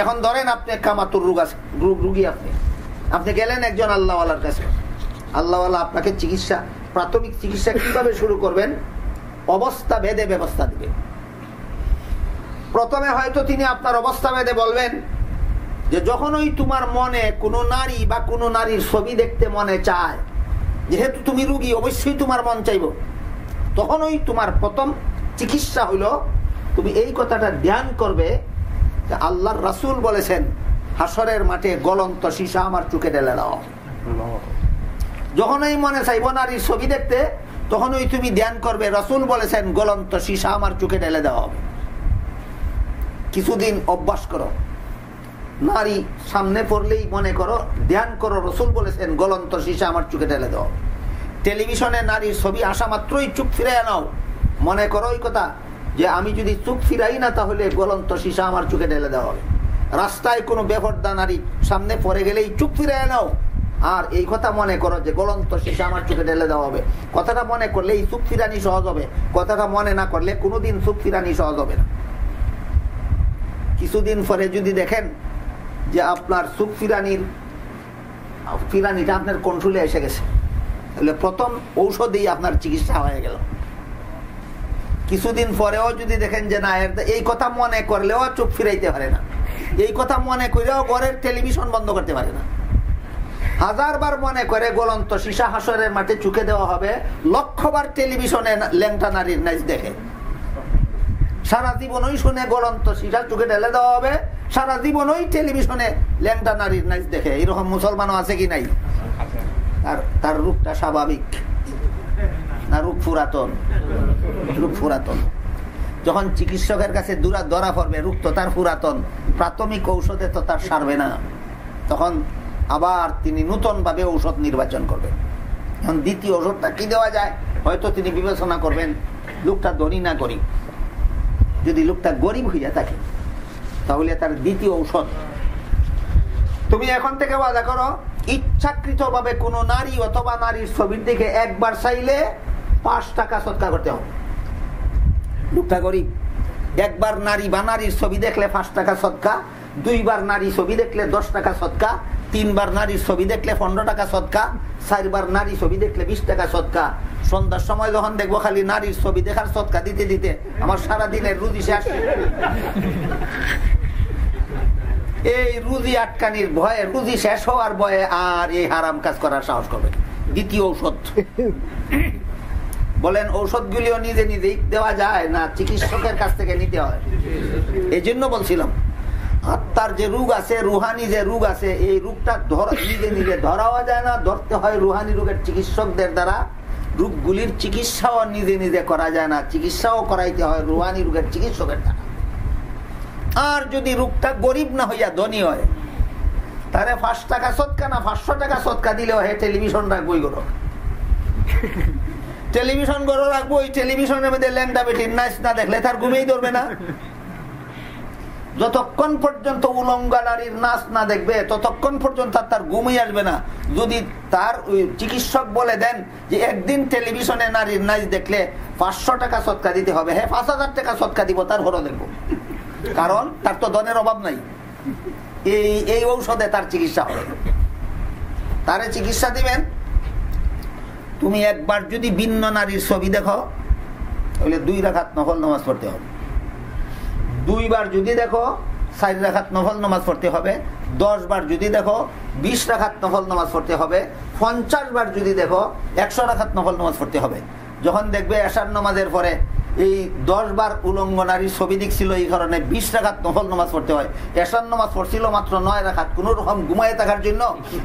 এখন ধরেন আপনি কামাতুর রোগ আছে, রোগী আপনি গেলেন একজন আল্লাহওয়ালার কাছে, আল্লাহওয়ালা আপনাকে চিকিৎসা, প্রাথমিক চিকিৎসা কিভাবে শুরু করবেন? অবস্থা ভেদে ব্যবস্থা দিবে। প্রথমে হয়তো তিনি আপনার অবস্থা ভেদে বলবেন যে যখনই তোমার মনে কোনো নারী বা কোনো নারীর ছবি দেখতে মনে চায়, যেহেতু তুমি রোগী অবশ্যই তোমার মন চাইব, তখনই তোমার প্রথম চিকিৎসা হইল তুমি এই কথাটা ধ্যান করবে যে আল্লাহর রাসূল বলেছেন হাসরের মাঠে গলন্ত সীসা আমার চোখে ঢেলে দাও। যখনই মনে চাইব নারীর ছবি দেখতে, তখনই তুমি ধ্যান করবে রাসূল বলেছেন গলন্ত সীসা আমার চোখে ঢেলে দেওয়া হবে। কিছুদিন অভ্যাস করো, নারী সামনে পড়লেই মনে করো, ধ্যান করো রাসূল বলেছেন গলন্ত সীসা আমার চোখে ঢেলে দাও। টেলিভিশনে নারীর ছবি আসা মাত্রই চোখ ফিরে নাও, মনে করো ওই কথা যে আমি যদি চোখ ফিরাই না তাহলে গলন্ত সীসা আমার চোখে ঢেলে দেওয়া হবে। রাস্তায় কোনো বেপরদা নারী সামনে পড়ে গেলেই চোখ ফিরে নাও, আর এই কথা মনে করো যে গলন্ত সীসা আমার চোখে ঢেলে দেওয়া হবে। কথাটা মনে করলে এই চোখ ফিরানি সহজ হবে, কথাটা মনে না করলে কোনোদিন চোখ ফিরানি সহজ হবে না। কিছুদিন পরে যদি দেখেন যে আপনার চোখ ফিরানিটা আপনার কন্ট্রোলে এসে গেছে, তাহলে প্রথম ঔষধেই আপনার চিকিৎসা হয়ে গেল। কিছুদিন পরেও যদি দেখেন যে না, এই কথা মনে করলেও চোখ ফিরাইতে পারে না, এই কথা মনে করেও ঘরের টেলিভিশন বন্ধ করতে পারে না, হাজারবার মনে করে গলন্ত সীসা হাসরের মাঠে চোখে দেওয়া হবে, লক্ষবার টেলিভিশনে ল্যাংটা নারীর নাচ দেখে, সারা জীবনই শুনে গলন্ত সীসা চোখে ঢেলে দেওয়া হবে, সারা জীবনই টেলিভিশনে ল্যাংটা নারীর নাচ দেখে। এরকম মুসলমানও আছে কি নাই? তার রূপটা স্বাভাবিক না রূপ পুরাতন? রূপ পুরাতন। যখন চিকিৎসকের কাছে ধরা পড়বে রূপ তো তার পুরাতন, প্রাথমিক ঔষধে তো তার সারবে না, তখন আবার তিনি নতুন ভাবে ঔষধ নির্বাচন করবেন। এখন দ্বিতীয় ঔষধটা কি দেওয়া যায় হয়তো তিনি বিবেচনা করবেন লোকটা ধনী না গরিব। যদি লোকটা গরিব হইয়া থাকে তাহলে তার দ্বিতীয় ঔষধ, তুমি এখন থেকে ওয়াদা করো ইচ্ছাকৃত ভাবে কোন নারী অথবা নারীর ছবির দিকে একবার চাইলে 5 টাকা সদকা করতে হবে। লোকটা গরিব, একবার নারী বা নারীর ছবি দেখলে 5 টাকা সদকা, 2বার নারী ছবি দেখলে 10 টাকা সদকা, 3বার নারীর ছবি দেখলে 15 টাকা সদকা, 4বার নারী ছবি দেখলে 20 টাকা সদকা। সন্ধ্যার সময় যখন দেখবো খালি নারীর ছবি দেখার সদকা দিতে দিতে আমার সারাদিনের রুজি শেষ। এই রুজি আটকানির ভয়ে, রুজি শেষ হওয়ার ভয়ে আর এই হারাম কাজ করার সাহস করবে। দ্বিতীয় ঔষধ বলেন, ঔষধগুলিও নিজে নিজেই দেওয়া যায় না চিকিৎসকের কাছ থেকে নিতে হয়? এই জন্য বলছিলাম আত্মার যে রোগ আছে, রুহানি যে রোগ আছে, এই রোগটা নিজে নিজে ধরাও যায় না, ধরতে হয় রুহানি রোগের চিকিৎসকদের দ্বারা। রোগগুলির চিকিৎসাও নিজে নিজে করা যায় না, চিকিৎসাও করাইতে হয় রুহানি রোগের চিকিৎসকের দ্বারা। আর যদি রোগটা গরিব না হইয়া ধনী হয়, তাহলে 5 টাকা সদকা না 500 টাকা সদকা দিলেও হে টেলিভিশন রাখবোই গরো, টেলিভিশন গরো রাখবো। ওই টেলিভিশনের মধ্যে ল্যাংটা বেটির নাচ না দেখলে তার ঘুমেই ধরবে না। যতক্ষণ পর্যন্ত উলঙ্গা নারীর নাচ না দেখবে ততক্ষণ পর্যন্ত তার ঘুমই আসবে না। যদি তার চিকিৎসক বলে দেন যে একদিন টেলিভিশনে নারীর নাচ দেখলে 500 টাকা সদকা দিতে হবে, হ্যাঁ 5000 টাকা সদকা দিব, তার ঘরও দেখবো, কারণ তার তো ধনের অভাব নাই। এই ঔষধে তার চিকিৎসা হবে। তারে চিকিৎসা দিবেন। তুমি একবার যদি ভিন্ন নারীর ছবি দেখো তাহলে 2 রাকাত নফল নামাজ পড়তে হবে। 2বার যদি দেখো 4 রাকাত নফল নামাজ পড়তে হবে। 10 বার যদি দেখো 20 রাকাত নফল নামাজ পড়তে হবে। 50 বার যদি দেখো 100 রাকাত নফল নামাজ পড়তে হবে। যখন দেখবে এশার নামাজের পরে এই 10 বার উলঙ্গ নারীর ছবি দেখছিল, এই কারণে 20 রাকাত নফল নামাজ পড়তে হয়। এশার নামাজ পড়ছিল মাত্র 9 রাকাত, কোন রকম ঘুমায় থাকার জন্য,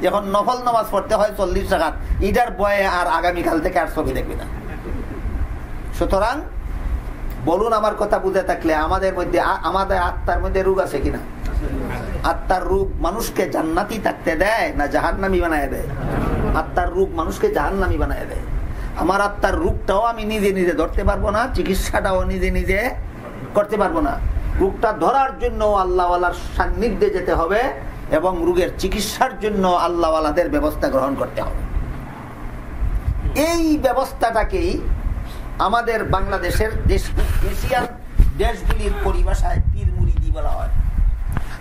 এখন নফল নামাজ পড়তে হয় 40 রাকাত। এটার বয়ে আর আগামীকাল থেকে আর ছবি দেখবি না। সুতরাং বলুন আমার কথা বুঝে থাকলে আমাদের মধ্যে, আমাদের আত্মার মধ্যে রোগ আছে কিনা? আত্মার রোগ মানুষকে জান্নাতি থাকতে দেয় না জাহান্নামী বানায় দেয়? আত্মার রোগ মানুষকে জাহান্নামী বানায় দেয়। আমার আত্মার রোগটাও আমি নিজে নিজে ধরতে পারবো না, চিকিৎসাটাও নিজে নিজে করতে পারবো না। রোগটা ধরার জন্য আল্লাহওয়ালার সান্নিধ্যে যেতে হবে এবং রোগের চিকিৎসার জন্য আল্লাহওয়ালাদের ব্যবস্থা গ্রহণ করতে হবে। এই ব্যবস্থাটাকেই আমাদের বাংলাদেশের এশিয়ান দেশগুলির পরিভাষায় পীর মুরিদি বলা হয়।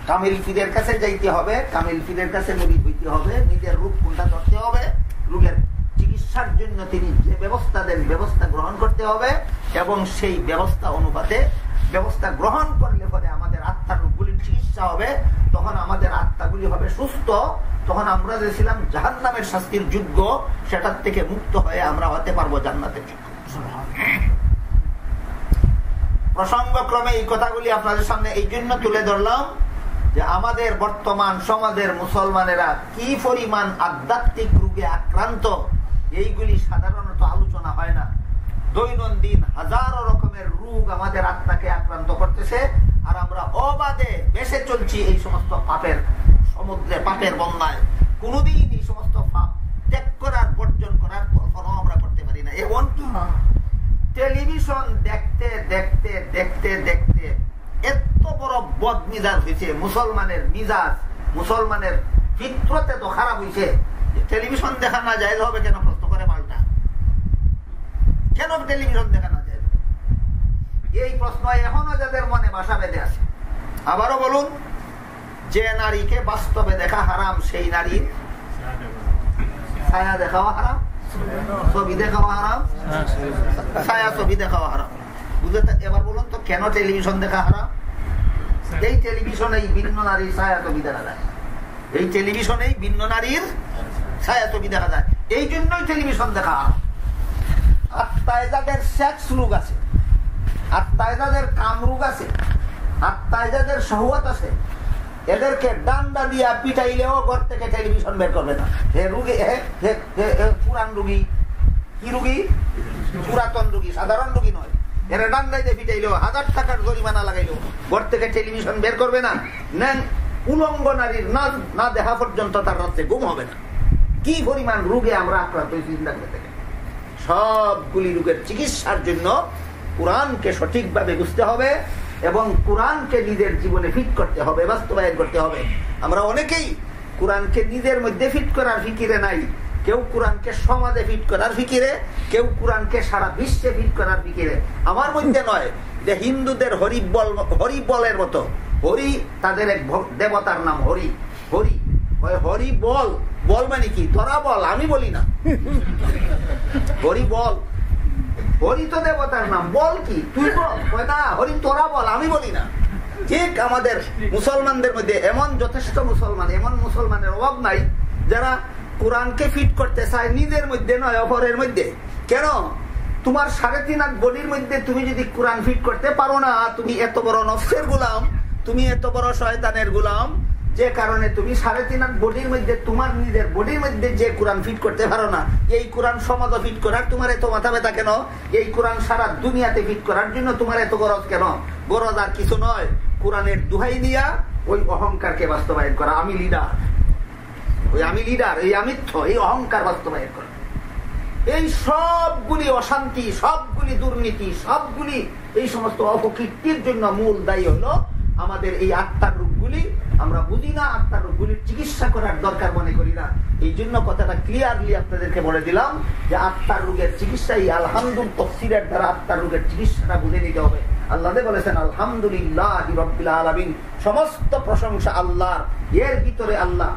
কামিল পীরের কাছে যাইতে হবে, কামিল পীরের কাছে মুরিদ হইতে হবে, নিজের রোগ কোনটা ধরতে হবে, রোগের চিকিৎসার জন্য তিনি যে ব্যবস্থা দেন ব্যবস্থা গ্রহণ করতে হবে এবং সেই ব্যবস্থা অনুপাতে ব্যবস্থা গ্রহণ করলে পরে আমাদের আত্মার রোগগুলির চিকিৎসা হবে, তখন আমাদের আত্মাগুলি হবে সুস্থ, তখন আমরা যে ছিলাম জাহান্নামের শাস্তির যোগ্য সেটার থেকে মুক্ত হয়ে আমরা হতে পারবো জান্নাতের যোগ্য। প্রসঙ্গক্রমে এই কথাগুলি আপনাদের সামনে এই জন্য তুলে ধরলাম যে আমাদের বর্তমান সমাজের মুসলমানেরা কি পরিমাণ আধ্যাত্মিক রোগে আক্রান্ত, এইগুলি সাধারণত আলোচনা হয় না। দৈনন্দিন হাজারো রকমের রোগ আমাদের আত্মাকে আক্রান্ত করতেছে, আর আমরা অবাধে বেঁচে চলছি এই সমস্ত পাপের সমুদ্রে, পাপের বন্যায়। কোনোদিন এই সমস্ত পাপ ত্যাগ করার, বর্জন করার কল্পনাও আমরা করতে পারি না। এমনকি টেলিভিশন দেখতে দেখতে দেখতে দেখতে এত বড় বদ মিজাজ হয়েছে মুসলমানের মিজাজ, মুসলমানের ফিতরতে তো খারাপ হয়েছে। টেলিভিশন দেখা না যায় হবে কেন প্রশ্ন করে পাল্টা, কেন টেলিভিশন দেখা না যায়? এই প্রশ্ন এখনো যাদের মনে বাসা বেঁধে আছে। আবারও বলুন, যে নারীকে বাস্তবে দেখা হারাম সেই নারীর ছায়া দেখাও হারাম, ছবি দেখাও হারাম, ছায়া ছবি দেখাও হারাম। বুঝতে এবার বলুন তো কেন টেলিভিশন দেখা হারাম? এই টেলিভিশনেই ভিন্ন নারীর ছায়া ছবি দেখা যায়, এই টেলিভিশনেই ভিন্ন নারীর ছায়া ছবি দেখা যায়, এই জন্যই টেলিভিশন দেখা হারাম। আত্মায় যাদের সেক্স রোগ আছে, আত্মায় যাদের কাম রোগ আছে, আত্মায় যাদের শাহওয়াত আছে, এদেরকে ডান্ডা দিয়া পিটাইলেও ঘর থেকে টেলিভিশন বের করবে না। হে রোগী, পুরান রোগী, কি রোগী? পুরাতন রোগী, সাধারণ রোগী নয়। এরা ডান্ডাই দিয়ে পিটাইলেও, 1000 টাকার জরিমানা লাগাইলেও ঘর থেকে টেলিভিশন বের করবে না। উলঙ্গ নারীর না দেখা পর্যন্ত তার রাত্রে ঘুম হবে না। কি পরিমাণ রোগে আমরা আক্রান্ত চিন্তা করে থাকি। সবগুলি রোগের চিকিৎসার জন্য কোরআনকে সঠিকভাবে বুঝতে হবে এবং কোরআনকে নিজের জীবনে ফিট করতে হবে, বাস্তবায়ন করতে হবে। আমরা অনেকেই কোরআনকে নিজের মধ্যে ফিট করার ফিকিরে নাই। কেউ কোরআনকে সমাজে ফিট করার ফিকিরে, কেউ কোরআনকে সারা বিশ্বে ফিট করার ফিকিরে। আমার মধ্যে নয় যে হিন্দুদের হরিবলের মতো, হরি তাদের এক দেবতার নাম হরি। হরি হরি বল, বল মানে কি? তোরা বল, আমি বলি না। হরি বল, হরি তো দেবতার নাম, বল কি? তুই বল। না, হরি তোরা বল, আমি বলি না। ঠিক আমাদের মুসলমানদের মধ্যে এমন যথেষ্ট মুসলমান, এমন মুসলমানের অভাব নাই যারা কোরআনকে ফিট করতে চায় নিজের মধ্যে নয়, অপরের মধ্যে। কেন? তোমার 3.5 বডির মধ্যে তুমি যদি কোরআন ফিট করতে পারো না, তুমি এত বড় নফসের গোলাম, তুমি এত বড় শয়তানের গোলাম, যে কারণে তুমি 3.5 বডির মধ্যে, তোমার নিজের বডির মধ্যে যে কোরআন ফিট করতে পারো না, এই কোরআন সমাজ ফিট করার তোমার এত মাথা ব্যথা কেন? এই কোরআন সারা দুনিয়াতে ফিট করার জন্য তোমার এত গরজ কেন? গরজ আর কিছু নয়, কোরআনের দোহাই দিয়া ওই অহংকারকে বাস্তবায়ন করা। আমি লিডার, ওই আমি লিডার, এই আমিত্ব, এই অহংকার বাস্তবায়ন করা। এই সবগুলি অশান্তি, সবগুলি দুর্নীতি, সবগুলি এই সমস্ত অপকীর্তির জন্য মূল দায়ী হলো আমাদের এই আত্মার রোগগুলি। আমরা বুঝি না, আত্মার রোগগুলির চিকিৎসা করার দরকার মনে করি না। এই জন্য কথাটা ক্লিয়ারলি আপনাদেরকে বলে দিলাম যে আত্মার রোগের চিকিৎসাই আলহামদুল তফসিরের দ্বারা আত্মার রোগের চিকিৎসাটা বুঝে নিতে হবে। আল্লাহ বলেছেন আলহামদুলিল্লাহি রাব্বিল আলামিন, সমস্ত প্রশংসা আল্লাহর। এর ভিতরে আল্লাহ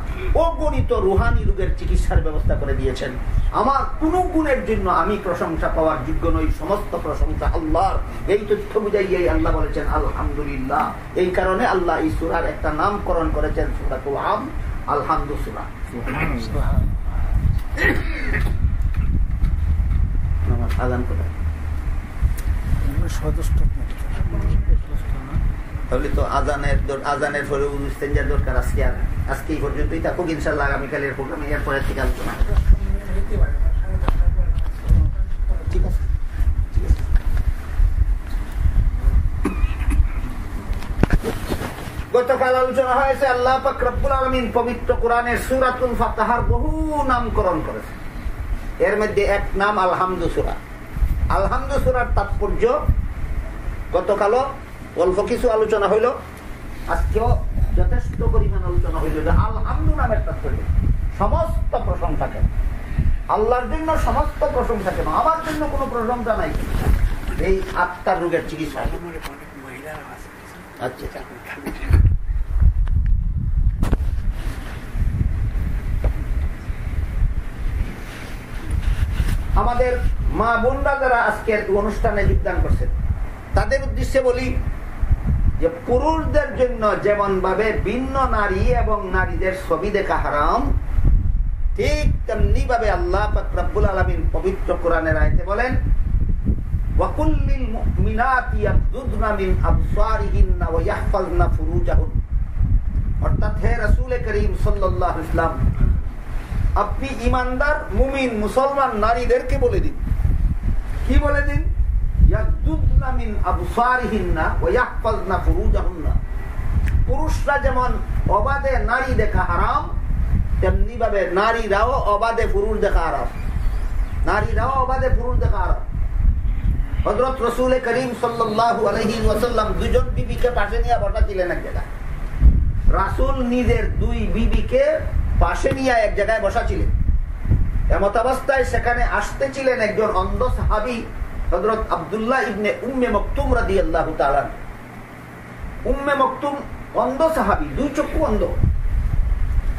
অগণিত রুহানি রোগের চিকিৎসার ব্যবস্থা করে দিয়েছেন। আমার কোন গুণের জন্য আমি প্রশংসা পাওয়ার যোগ্য নই, সমস্ত প্রশংসা আল্লাহর। এই তথ্য বুঝাইয়াই আল্লাহ বলেছেন আলহামদুলিল্লাহ। এই কারণে আল্লাহ এই সূরার একটা নামকরণ করেছেন সূরাতুল আম, আলহামদু সূরা। আযান কোথায়? তাহলে তো আজানের পরে ইস্তেঞ্জার দরকার। আজকে এই পর্যন্তই থাকুক, ইনশাআল্লাহ আগামীকালের প্রোগ্রামে এরপরের থেকে আলোচনা। ঠিক আছে, গতকাল আলোচনা হয়েছে আল্লাহ পাক রব্বুল আলামিন পবিত্র কোরআনের সূরাতুল ফাতিহার বহু নামকরণ করেছেন। এর মধ্যে এক নাম আলহামদু সূরা। আলহামদু সূরার তাৎপর্য গতকালও অল্প কিছু আলোচনা হইল, আজকেও যথেষ্ট পরিমাণ আলোচনা হইল যে আলহামদু নামের তাৎপর্য সমস্ত প্রশংসা কেন, আল্লাহর জন্য সমস্ত প্রশংসা কেন, আমার জন্য কোনো প্রশংসা নাই। এই আত্মার রোগের চিকিৎসা। আচ্ছা, আমাদের মা বোনরা যারা আজকের অনুষ্ঠানে যোগদান করছেন তাদের উদ্দেশ্যে বলি যে পুরুষদের জন্য যেমন ভাবে ভিন্ন নারী এবং নারীদের ছবি দেখা হারাম, ঠিক তেমনি ভাবে আল্লাহ পাক রব্বুল আলামিন পবিত্র কোরআনের আয়াতে বলেন ওয়াকুল্লিল মুমিনাতি ইয়াগদুদনা মিন আবসারিহিন্না ওয়া ইয়াহফাজনা ফুরুজাহুন। অর্থাৎ হে রাসূল করিম সাল্লাল্লাহু আলাইহি ওয়াসাল্লাম, আপনি ইমানদার মুমিন মুসলমান নারীদেরকে বলে দিন, কি বলে দিন? ইয়াগদুদনা মিন আবসারিহিন্না ওয়া ইয়াহফাজনা ফুরুজাহুন্না। পুরুষরা যেমন অবাধে নারী দেখা হারাম, তেমনি ভাবে নারীরাও অবাধে পুরুষ দেখা হারাম। নারীরাও অবাধে পুরুষ দেখা হারাম। হযরত রাসূল করিম সাল্লাল্লাহু আলাইহি ওয়াসাল্লাম দুজন বিবিকে পাশে নিয়ে বসাছিলেন এক জায়গায়। রাসূল নিজের দুই বিবিকে পাশে নিয়ে এক জায়গায় বসাছিলেন। এমত অবস্থায় সেখানে আসতেছিলেন একজন অন্ধ সাহাবী হযরত আব্দুল্লাহ ইবনে উম্মে মকতুম রাদিয়াল্লাহু তাআলা। উম্মে মকতুম অন্ধ সাহাবী, দুই চক্ষু অন্ধ।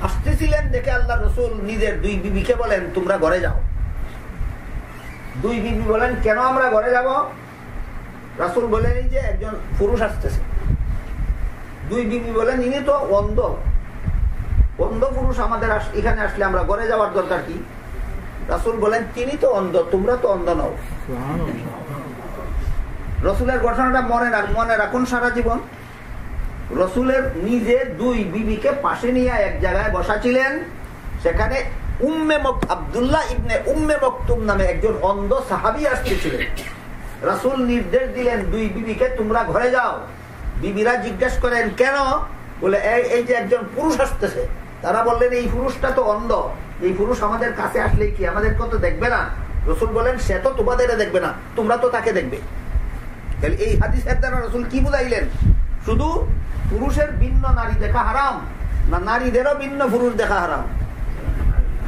আসতেছিলেন দেখে আল্লাহ রাসূল নিজের দুই বিবিকে বলেন তোমরা ঘরে যাও। দুই বিবি বলেন কেন আমরা ঘরে যাব? রাসূল বলেন যে একজন পুরুষ আসতেছে। দুই বিবি বলেন ইনি তো অন্ধ, অন্ধ পুরুষ আমাদের এখানে আসলে আমরা ঘরে যাওয়ার দরকার কি? রাসূল বলেন তিনি তো অন্ধ, তোমরা তো অন্ধ নও। রাসূলের ঘটনাটা মনে রাখুন সারা জীবন। রাসূলের নিজে দুই বিবিকে পাশে নিয়ে এক জায়গায় বসাছিলেন। সেখানে আব্দুল্লাহ ইবনে উম্মে মকতুম নামে একজন অন্ধ সাহাবী আসতেছিলেন। রাসূল নির্দেশ দিলেন দুই বিবিকে তোমরা ঘরে যাও। বিবিরা জিজ্ঞাসা করেন কেন? বলে এই যে একজন পুরুষ আসতেছে। তারা বললেন এই পুরুষটা তো অন্ধ, এই পুরুষ আমাদের কাছে আসলে কি আমাদের কত দেখবে না? রাসূল বলেন সে তো তোমাদের দেখবে না, তোমরা তো তাকে দেখবে। তাহলে এই হাদিসের দ্বারা রাসূল কি বুঝাইলেন? শুধু পুরুষের ভিন্ন নারী দেখা হারাম না নারীদেরও ভিন্ন পুরুষ দেখা হারাম?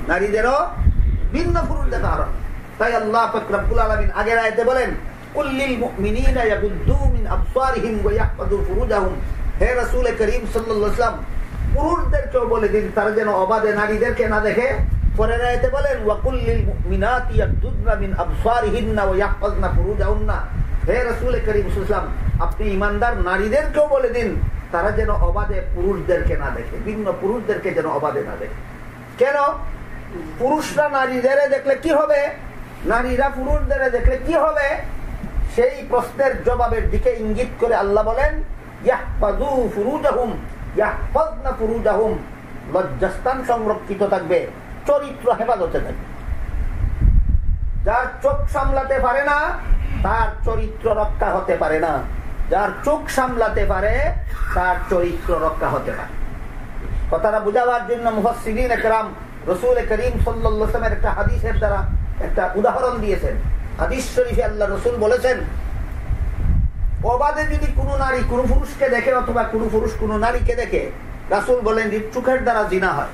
নারীদেরও ভিন্ন পুরুষ দেখা হারাম। তাই আল্লাহ পাক রব্বুল আলামিন আগের আয়াতে বলেন কুল্লিল মুমিনিনা ইয়াগুদ্দু মিন আবসারিহিম ওয়া ইয়াহফাযু ফুরুজাহুম। হে রাসূল করিম সাল্লাল্লাহু আলাইহি ওয়াসাল্লাম, পুরুষদেরকে বলে দিন তারা যেন অবাধে নারীদেরকে না দেখে। পরের আয়াতে বলেন ওয়া কুল্লিল মুমিনাতি ইয়াগদুদনা মিন আবসারিহিন্না ওয়া ইয়াহফাযনা ফুরুজাহুন্না। হে রাসূল করিম সাল্লাল্লাহু আলাইহি ওয়াসাল্লাম, আপনি ঈমানদার নারীদেরকেও বলে দিন তারা যেন অবাধে পুরুষদেরকে না দেখে, ভিন্ন পুরুষদেরকে যেন অবাধে না দেখে। কেন? পুরুষরা নারীদের দেখলে কি হবে, নারীরা পুরুষদের দেখলে কি হবে? সেই প্রশ্নের জবাবের দিকে ইঙ্গিত করে আল্লাহ বলেন ইয়াহফাযু ফুরুজাহুম ইয়াহফাযনা ফুরুজাহুম। লজ্জাস্থান সংরক্ষিত থাকবে, চরিত্র হেফাজতে থাকবে। যার চোখ সামলাতে পারে না তার চরিত্র রক্ষা হতে পারে না, যার চোখ সামলাতে পারে তার চরিত্র রক্ষা হতে পারে। কথাটা বুঝাবার জন্য মুফাসসিরিন একরাম রাসূল করিম সাল্লাল্লাহু আলাইহি ওয়াসাল্লামের একটা হাদিসের দ্বারা একটা উদাহরণ দিয়েছেন। হাদিস শরীফে আল্লাহ রাসূল বলেছেন অবাধে যদি কোনো নারী কোনো পুরুষকে দেখে অথবা কোনো পুরুষ কোনো নারীকে দেখে, রাসূল বলেন যে চোখের দ্বারা জিনা হয়।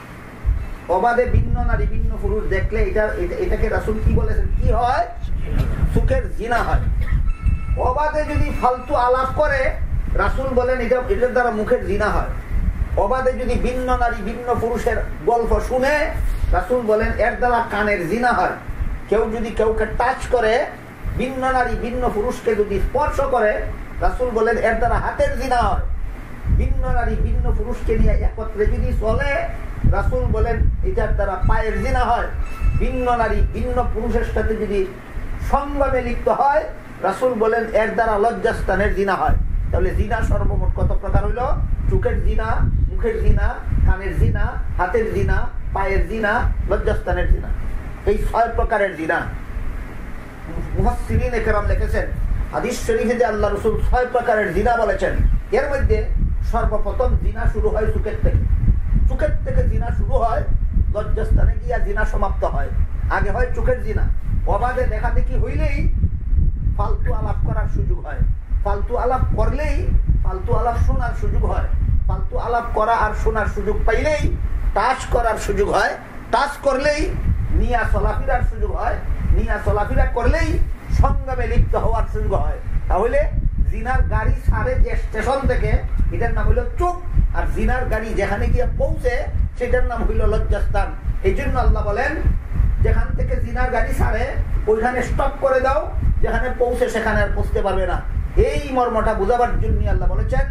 অবাধে ভিন্ন নারী ভিন্ন পুরুষ দেখলে এটাকে রাসূল কি বলেছেন? কি হয়? চোখের জিনা হয়। অবাধে যদি ফালতু আলাপ করে, রাসূল বলেন এটার দ্বারা মুখের জিনা হয়। অবাধে যদি ভিন্ন নারী ভিন্ন পুরুষের গল্প শুনে, রাসূল বলেন এর দ্বারা কানের জিনা হয়। কেউ যদি কাউকে টাচ করে, ভিন্ন নারী ভিন্ন পুরুষকে যদি স্পর্শ করে, রাসূল বলেন এর দ্বারা হাতের জিনা হয়। ভিন্ন নারী ভিন্ন পুরুষকে নিয়ে একত্রে যদি চলে, রাসূল বলেন এটার দ্বারা পায়ের জিনা হয়। ভিন্ন নারী ভিন্ন পুরুষের সাথে যদি সঙ্গমে লিপ্ত হয়, রাসূল বলেন এর দ্বারা লজ্জাস্থানের জিনা হয়। তাহলে জিনা সর্বমোট কত প্রকার হইল? চোখের জিনা, মুখের জিনা, কানের জিনা, হাতের জিনা, পায়ের জিনা, লজ্জাস্থানের জিনা। এই 6 প্রকারের জিনা। মুফাসসিরিন একরাম লিখেছেন হাদিস শরীফে যে আল্লাহ রাসূল 6 প্রকারের জিনা বলেছেন, এর মধ্যে সর্বপ্রথম জিনা শুরু হয় চোখের থেকে। চোখের থেকে জিনা শুরু হয়, লজ্জাস্থানে গিয়া জিনা সমাপ্ত হয়। আগে হয় চোখের জিনা, অবাধে দেখা দেখি হইলেই ফালতু আলাপ করার সুযোগ হয়, ফালতু আলাপ করলেই ফালতু আলাপ শোনার সুযোগ হয়, ফালতু আলাপ করা আর শোনার সুযোগ পাইলেই টাচ করার সুযোগ হয়, টাচ করলেই নিয়া চলাফেরার সুযোগ হয়, নিয়া চলাফেরা করলেই সংগ্রামে লিপ্ত হওয়ার সুযোগ হয়। তাহলে জিনার গাড়ি ছাড়ে যে স্টেশন থেকে, এটার নাম হইল চোখ, আর জিনার গাড়ি যেখানে গিয়ে পৌঁছে সেটার নাম হইল লজ্জাস্থান। এই জন্য আল্লাহ বলেন যেখান থেকে জিনার গাড়ি ছাড়ে ওইখানে স্টপ করে দাও, যেখানে পৌঁছে সেখানে আর পৌঁছতে পারবে না। এই মর্মটা বুঝাবার জন্য আল্লাহ বলেছেন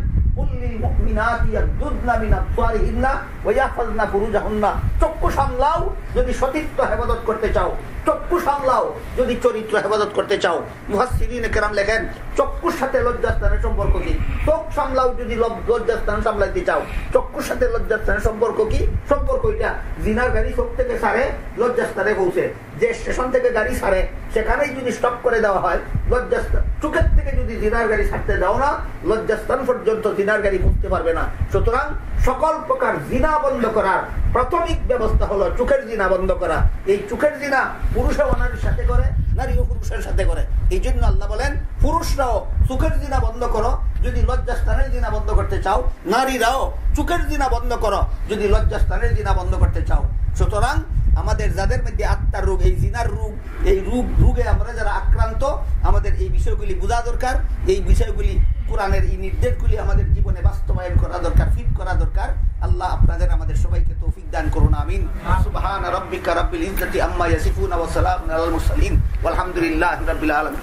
চক্ষু সামলাও যদি সতীত্ব হেফাজত করতে চাও, চক্ষু সামলাও যদি চরিত্র হেফাজত করতে চাও। মুফাসসিরিন কেরাম লেখেন চক্ষুর সাথে লজ্জাস্থানের সম্পর্ক কি? চোখ সামলাও যদি লজ্জাস্থান সামলাইতে চাও, চক্ষুর সাথে লজ্জাস্থানের সম্পর্ক কি? সম্পর্ক এটা জিনার গাড়ি চোখ থেকে ছাড়ে লজ্জাস্থানে পৌঁছে, যে স্টেশন থেকে গাড়ি ছাড়ে সেখানেই যদি স্টপ করে দেওয়া হয় লজ্জাস্থান, চোখের থেকে যদি জিনার গাড়ি ছাড়তে দাও না লজ্জাস্থান পর্যন্ত জিনার গাড়ি পৌঁছতে পারবে না। সুতরাং সকল প্রকার জিনা বন্ধ করার প্রাথমিক ব্যবস্থা হলো চোখের জিনা বন্ধ করা। এই চোখের জিনা পুরুষও নারীর সাথে করে, নারীও পুরুষের সাথে করে। এই জন্য আল্লাহ বলেন পুরুষরাও চোখের জিনা বন্ধ করো যদি লজ্জাস্থানের জিনা বন্ধ করতে চাও, নারীরাও চোখের জিনা বন্ধ করো যদি লজ্জাস্থানের জিনা বন্ধ করতে চাও। সুতরাং আমাদের যাদের মধ্যে আত্মার রোগ, এই জিনার রোগ, এই রোগে আমরা যারা আক্রান্ত, আমাদের এই বিষয়গুলি বোঝা দরকার। এই বিষয়গুলি কোরআনের এই নির্দেশগুলি আমাদের জীবনে বাস্তবায়ন করা দরকার, ফিট করা দরকার। আল্লাহ আপনাদের আমাদের সবাইকে তৌফিক দান করুন, আমিন। সুবহান রাব্বিকা রাব্বিল ইজ্জাতি আম্মা ইয়াসিফুন ওয়া সালামুন আলাল মুরসালিন ওয়ালহামদুলিল্লাহি রাব্বিল আলামিন।